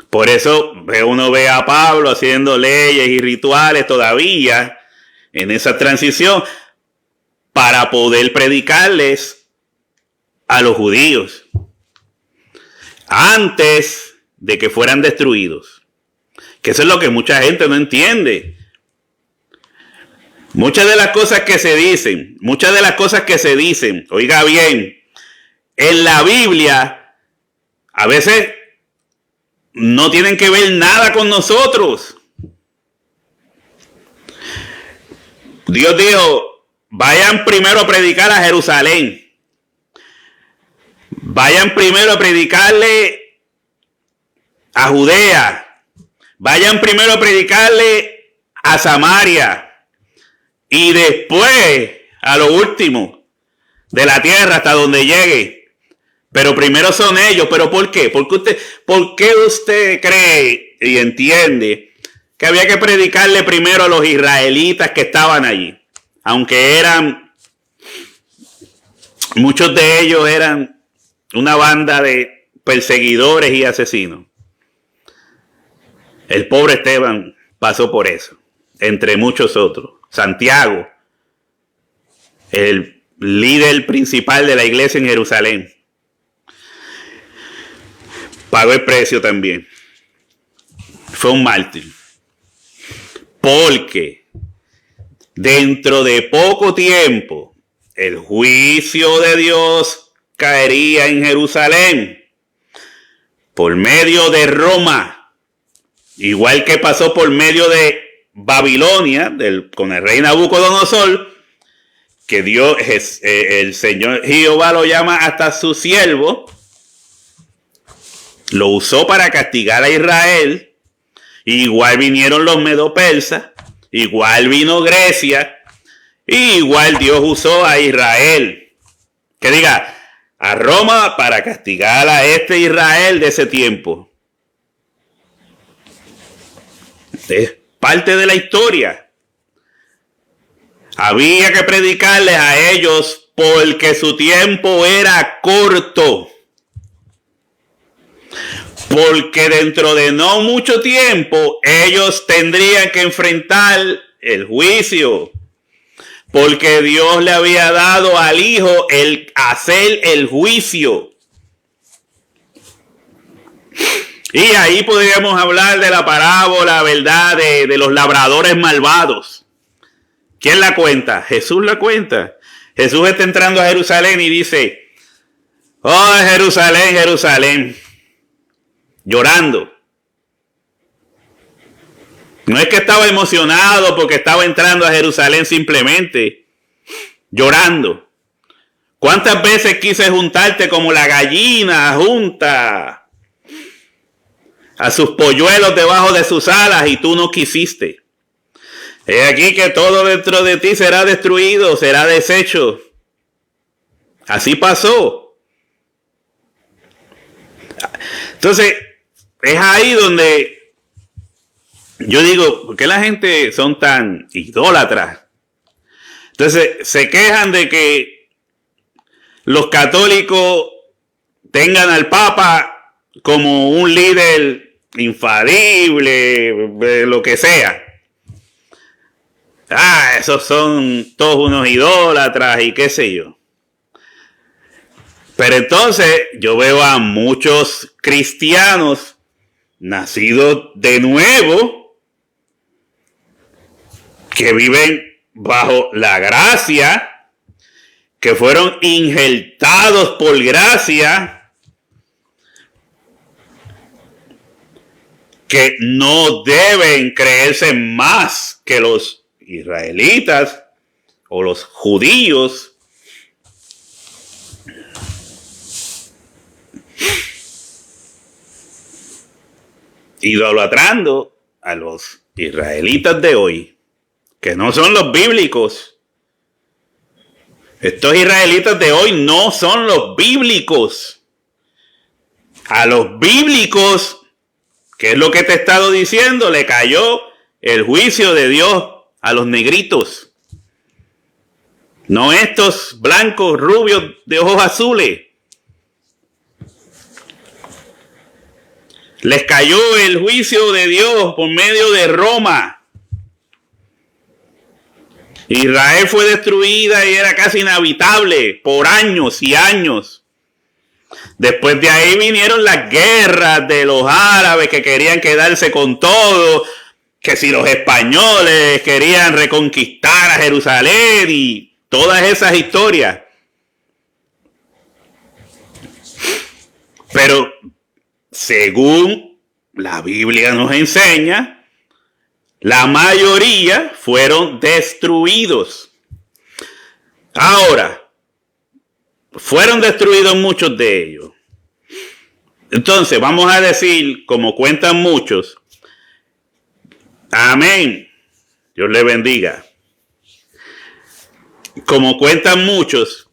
Por eso uno ve a Pablo haciendo leyes y rituales todavía en esa transición para poder predicarles a los judíos antes de que fueran destruidos. Que eso es lo que mucha gente no entiende. Muchas de las cosas que se dicen, oiga bien, en la Biblia, a veces no tienen que ver nada con nosotros. Dios dijo, vayan primero a predicar a Jerusalén. Vayan primero a predicarle a Judea. Vayan primero a predicarle a Samaria. Y después a lo último de la tierra hasta donde llegue. Pero primero son ellos. ¿Pero por qué? ¿Por qué usted cree y entiende que había que predicarle primero a los israelitas que estaban allí? Aunque muchos de ellos eran una banda de perseguidores y asesinos. El pobre Esteban pasó por eso, entre muchos otros. Santiago, el líder principal de la iglesia en Jerusalén, pagó el precio también. Fue un mártir. Porque dentro de poco tiempo, el juicio de Dios caería en Jerusalén por medio de Roma, igual que pasó por medio de Babilonia, con el rey Nabucodonosor, que Dios, el Señor Jehová lo llama hasta su siervo, lo usó para castigar a Israel. Igual vinieron los medo-persas, igual vino Grecia, y igual Dios usó a Israel. Que diga, a Roma para castigar a este Israel de ese tiempo. Es parte de la historia. Había que predicarles a ellos porque su tiempo era corto. Porque dentro de no mucho tiempo ellos tendrían que enfrentar el juicio. Porque Dios le había dado al Hijo el hacer el juicio. Y ahí podríamos hablar de la parábola, ¿verdad? De los labradores malvados. ¿Quién la cuenta? Jesús la cuenta. Jesús está entrando a Jerusalén y dice, oh Jerusalén, Jerusalén, llorando. No es que estaba emocionado porque estaba entrando a Jerusalén simplemente, llorando. ¿Cuántas veces quise juntarte como la gallina junta a sus polluelos debajo de sus alas y tú no quisiste? He aquí que todo dentro de ti será destruido, será deshecho. Así pasó. Entonces, es ahí donde yo digo, ¿por qué la gente son tan idólatras? Entonces, se quejan de que los católicos tengan al Papa como un líder infalible, lo que sea. Esos son todos unos idólatras y qué sé yo. Pero entonces yo veo a muchos cristianos nacidos de nuevo que viven bajo la gracia, que fueron injertados por gracia, que no deben creerse más que los israelitas o los judíos. Idolatrando a los israelitas de hoy, que no son los bíblicos. Estos israelitas de hoy no son los bíblicos. A los bíblicos, ¿qué es lo que te he estado diciendo? Le cayó el juicio de Dios a los negritos. No estos blancos, rubios, de ojos azules. Les cayó el juicio de Dios por medio de Roma. Israel fue destruida y era casi inhabitable por años y años. Después de ahí vinieron las guerras de los árabes que querían quedarse con todo, que si los españoles querían reconquistar a Jerusalén y todas esas historias. Pero según la Biblia nos enseña, la mayoría fueron destruidos. Ahora, fueron destruidos muchos de ellos. Entonces, vamos a decir, como cuentan muchos, amén, Dios le bendiga. Como cuentan muchos,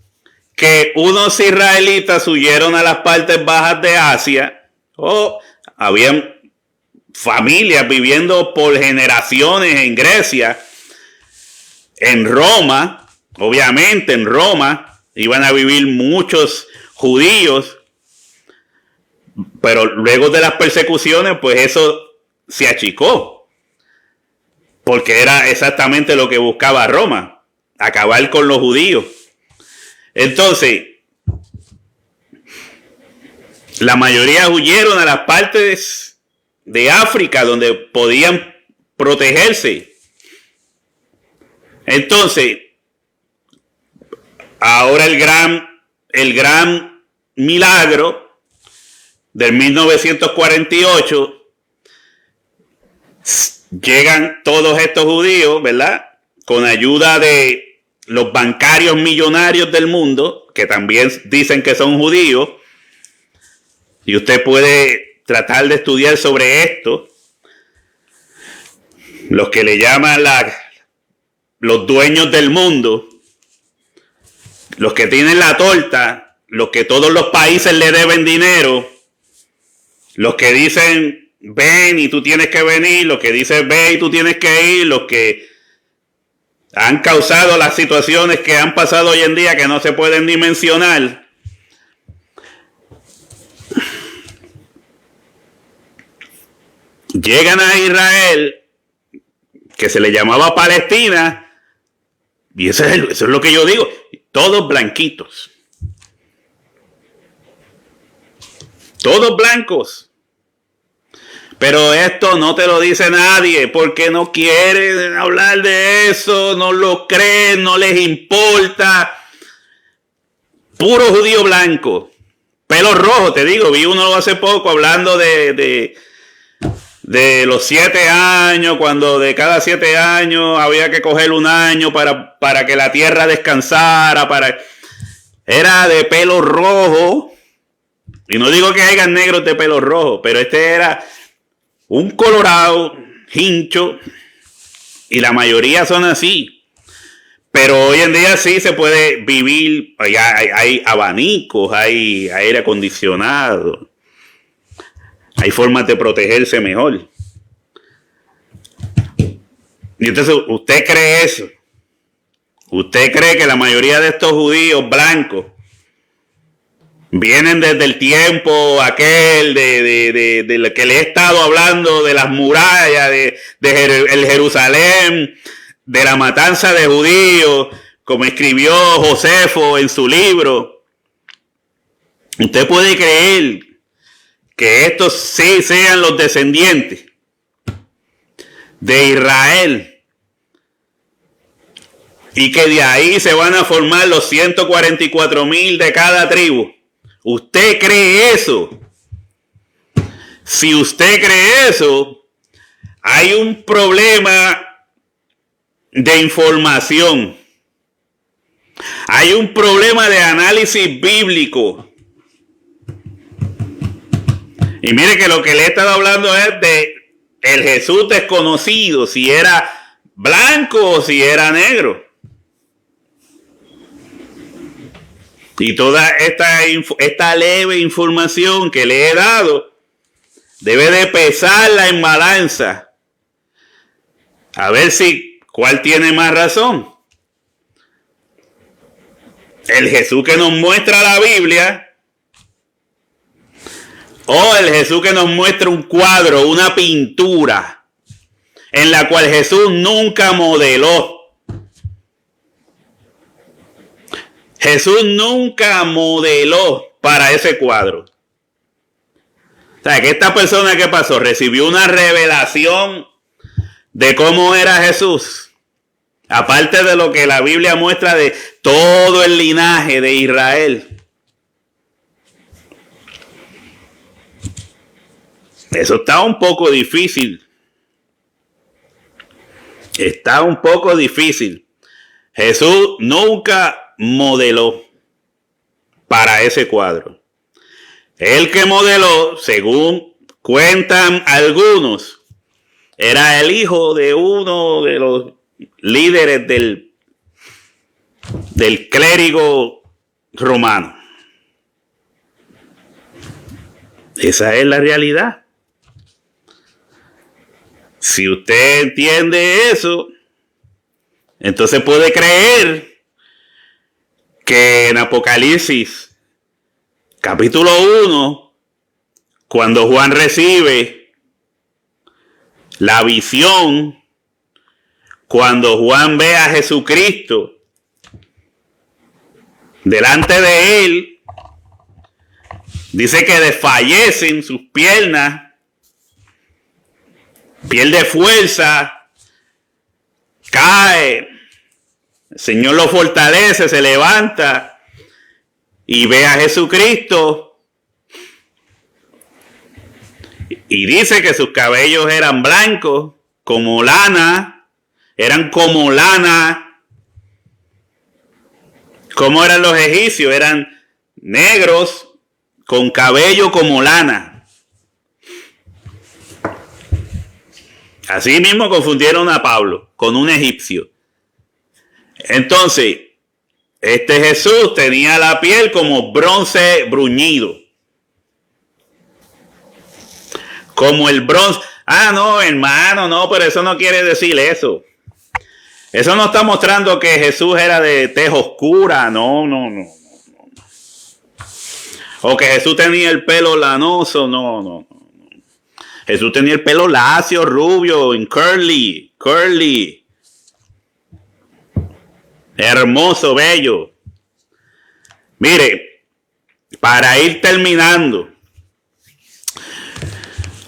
que unos israelitas huyeron a las partes bajas de Asia, o habían familias viviendo por generaciones en Grecia, en Roma, obviamente en Roma iban a vivir muchos judíos, pero luego de las persecuciones, pues eso se achicó, porque era exactamente lo que buscaba Roma, acabar con los judíos. Entonces, la mayoría huyeron a las partes de África donde podían protegerse. Entonces, ahora el gran milagro del 1948, llegan todos estos judíos, ¿verdad? Con ayuda de los bancarios millonarios del mundo, que también dicen que son judíos, y usted puede tratar de estudiar sobre esto. Los que le llaman los dueños del mundo, los que tienen la torta, los que todos los países le deben dinero, los que dicen ven y tú tienes que venir, los que dicen ve y tú tienes que ir, los que han causado las situaciones que han pasado hoy en día que no se pueden dimensionar. Llegan a Israel, que se le llamaba Palestina, y eso es lo que yo digo, todos blanquitos. Todos blancos. Pero esto no te lo dice nadie, porque no quieren hablar de eso, no lo creen, no les importa. Puro judío blanco. Pelo rojo, te digo, vi uno hace poco hablando de los 7 años, cuando de cada 7 años había que coger un año para que la tierra descansara, era de pelo rojo, y no digo que hayan negros de pelo rojo, pero este era un colorado, hincho, y la mayoría son así. Pero hoy en día sí se puede vivir, hay abanicos, hay aire acondicionado. Hay formas de protegerse mejor. Y entonces, ¿usted cree eso? ¿Usted cree que la mayoría de estos judíos blancos vienen desde el tiempo aquel de lo que le he estado hablando, de las murallas, de el Jerusalén, de la matanza de judíos, como escribió Josefo en su libro? ¿Usted puede creer que estos sí sean los descendientes de Israel y que de ahí se van a formar los 144,000 de cada tribu? ¿Usted cree eso? Si usted cree eso, hay un problema de información. Hay un problema de análisis bíblico. Y mire que lo que le he estado hablando es de el Jesús desconocido, si era blanco o si era negro. Y toda esta leve información que le he dado debe de pesarla en balanza. A ver cuál tiene más razón. El Jesús que nos muestra la Biblia, o el Jesús que nos muestra un cuadro, una pintura, en la cual Jesús nunca modeló. Jesús nunca modeló para ese cuadro. O sea, que esta persona, ¿qué pasó? Recibió una revelación de cómo era Jesús. Aparte de lo que la Biblia muestra de todo el linaje de Israel. Eso está un poco difícil. Está un poco difícil. Jesús nunca modeló para ese cuadro. El que modeló, según cuentan algunos, era el hijo de uno de los líderes del clérigo romano. Esa es la realidad. Si usted entiende eso, entonces puede creer que en Apocalipsis, capítulo 1, cuando Juan recibe la visión, cuando Juan ve a Jesucristo delante de él, dice que desfallecen sus piernas, pierde fuerza, cae, el Señor lo fortalece, se levanta y ve a Jesucristo y dice que sus cabellos eran blancos como lana, eran como lana. ¿Cómo eran los egipcios? Eran negros con cabello como lana. Así mismo confundieron a Pablo con un egipcio. Entonces, este Jesús tenía la piel como bronce bruñido. Como el bronce. Ah, no, hermano, no, pero eso no quiere decir eso. Eso no está mostrando que Jesús era de tez oscura. No. O que Jesús tenía el pelo lanoso. No. Jesús tenía el pelo lacio, rubio, en curly. Hermoso, bello. Mire, para ir terminando,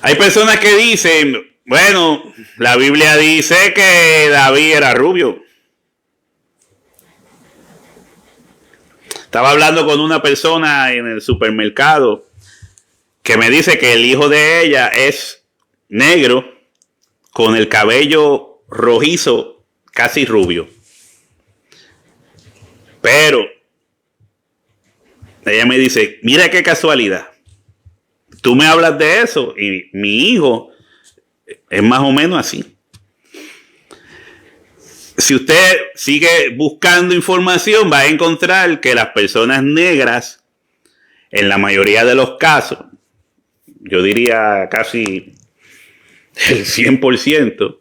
hay personas que dicen, bueno, la Biblia dice que David era rubio. Estaba hablando con una persona en el supermercado que me dice que el hijo de ella es negro con el cabello rojizo, casi rubio. Pero ella me dice, mira qué casualidad. Tú me hablas de eso y mi hijo es más o menos así. Si usted sigue buscando información, va a encontrar que las personas negras, en la mayoría de los casos, yo diría casi el 100%,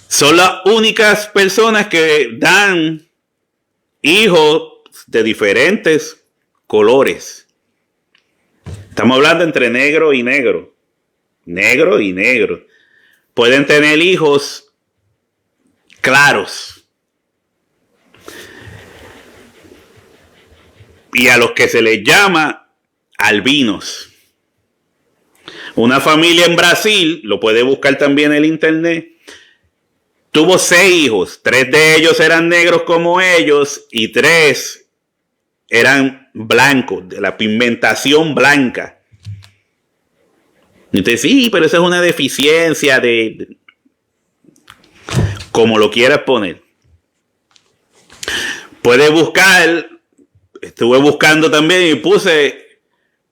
son las únicas personas que dan hijos de diferentes colores. Estamos hablando entre negro y negro. Negro y negro. Pueden tener hijos claros. Y a los que se les llama albinos. Una familia en Brasil, lo puede buscar también en el internet, tuvo 6 hijos. 3 de ellos eran negros como ellos y 3 eran blancos, de la pigmentación blanca. Entonces, sí, pero eso es una deficiencia de como lo quieras poner. Puedes buscar, estuve buscando también y puse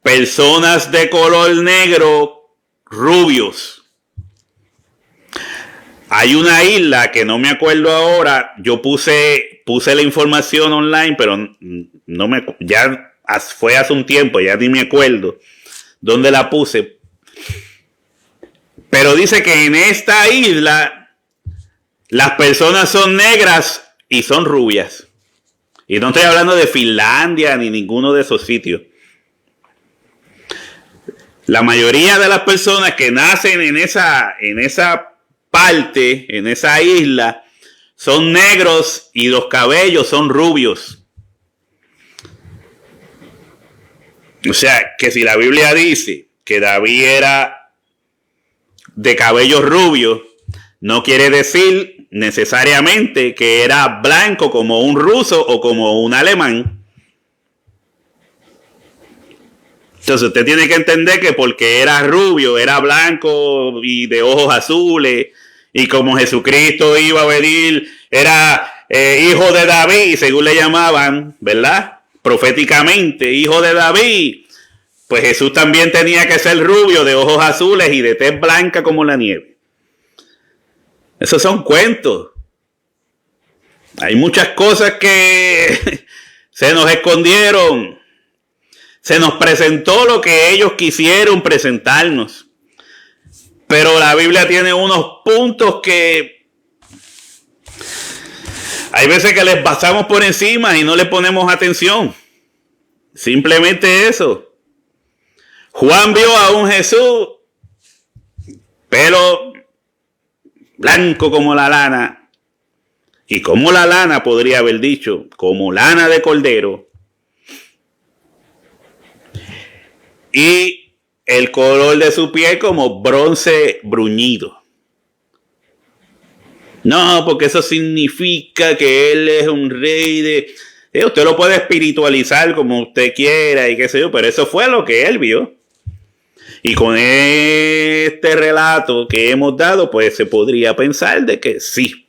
personas de color negro rubios. Hay una isla que no me acuerdo ahora, yo puse la información online, pero ya fue hace un tiempo, ya ni me acuerdo dónde la puse. Pero dice que en esta isla las personas son negras y son rubias. Y no estoy hablando de Finlandia ni ninguno de esos sitios. La mayoría de las personas que nacen en esa parte, en esa isla, son negros y los cabellos son rubios. O sea, que si la Biblia dice que David era de cabello rubio, no quiere decir necesariamente que era blanco como un ruso o como un alemán. Entonces usted tiene que entender que porque era rubio, era blanco y de ojos azules, y como Jesucristo iba a venir, era hijo de David, según le llamaban, ¿verdad? Proféticamente, hijo de David. Pues Jesús también tenía que ser rubio, de ojos azules y de tez blanca como la nieve. Esos son cuentos. Hay muchas cosas que se nos escondieron. Se nos presentó lo que ellos quisieron presentarnos. Pero la Biblia tiene unos puntos que hay veces que les pasamos por encima y no le ponemos atención. Simplemente eso. Juan vio a un Jesús, pelo blanco como la lana, y como la lana podría haber dicho, como lana de cordero, y el color de su piel como bronce bruñido. No, porque eso significa que él es un rey Usted lo puede espiritualizar como usted quiera y qué sé yo, pero eso fue lo que él vio. Y con este relato que hemos dado, pues se podría pensar de que sí,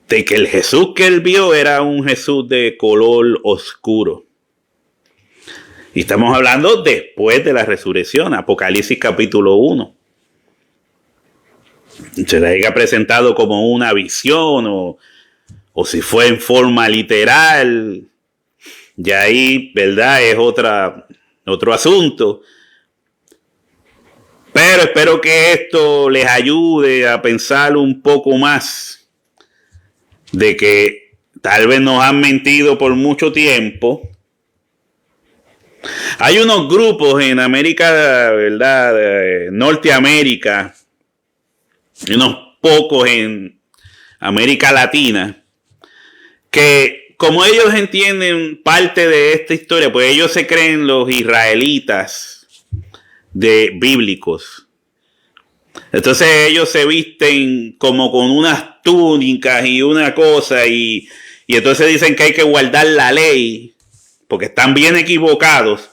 de que el Jesús que él vio era un Jesús de color oscuro. Y estamos hablando después de la resurrección, Apocalipsis capítulo 1. Se le haya presentado como una visión o si fue en forma literal, y ahí, ¿verdad? Es otro asunto. Pero espero que esto les ayude a pensar un poco más de que tal vez nos han mentido por mucho tiempo. Hay unos grupos en América, ¿verdad? Norteamérica, y unos pocos en América Latina, que como ellos entienden parte de esta historia, pues ellos se creen los israelitas bíblicos. Entonces ellos se visten como con unas túnicas y una cosa y entonces dicen que hay que guardar la ley porque están bien equivocados.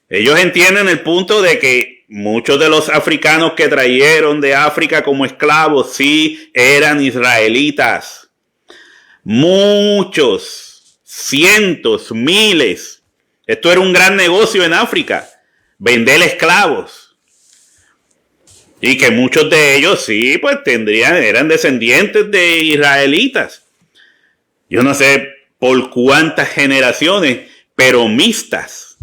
Ellos entienden el punto de que muchos de los africanos que trajeron de África como esclavos sí eran israelitas. Muchos, cientos, miles. Esto era un gran negocio en África, vender esclavos. Y que muchos de ellos sí, pues eran descendientes de israelitas. Yo no sé por cuántas generaciones, pero mixtas.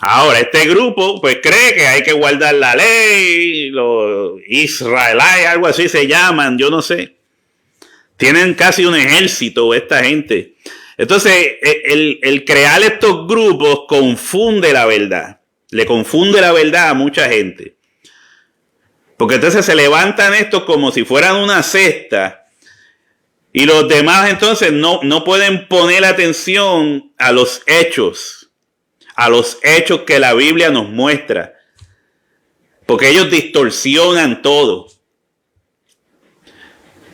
Ahora, este grupo pues cree que hay que guardar la ley, los israelíes, algo así se llaman, yo no sé. Tienen casi un ejército esta gente. Entonces, el crear estos grupos confunde la verdad. Le confunde la verdad a mucha gente. Porque entonces se levantan estos como si fueran una secta. Y los demás entonces no pueden poner atención a los hechos. A los hechos que la Biblia nos muestra. Porque ellos distorsionan todo. O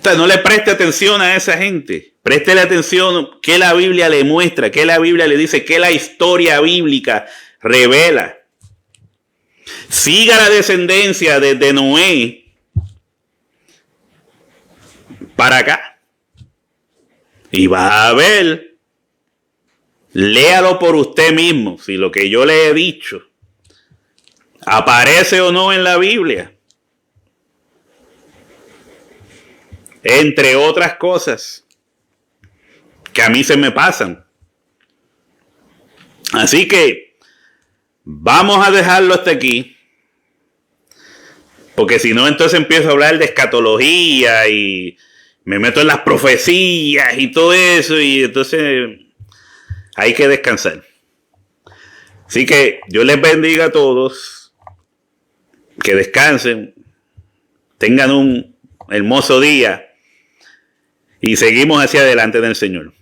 sea, no le preste atención a esa gente. Préstele atención que la Biblia le muestra, que la Biblia le dice, que la historia bíblica revela. Siga la descendencia desde Noé para acá. Y va a ver. Léalo por usted mismo, si lo que yo le he dicho aparece o no en la Biblia. Entre otras cosas que a mí se me pasan. Así que vamos a dejarlo hasta aquí. Porque si no, entonces empiezo a hablar de escatología y me meto en las profecías y todo eso. Y entonces hay que descansar. Así que Dios les bendiga a todos. Que descansen. Tengan un hermoso día. Y seguimos hacia adelante en el Señor.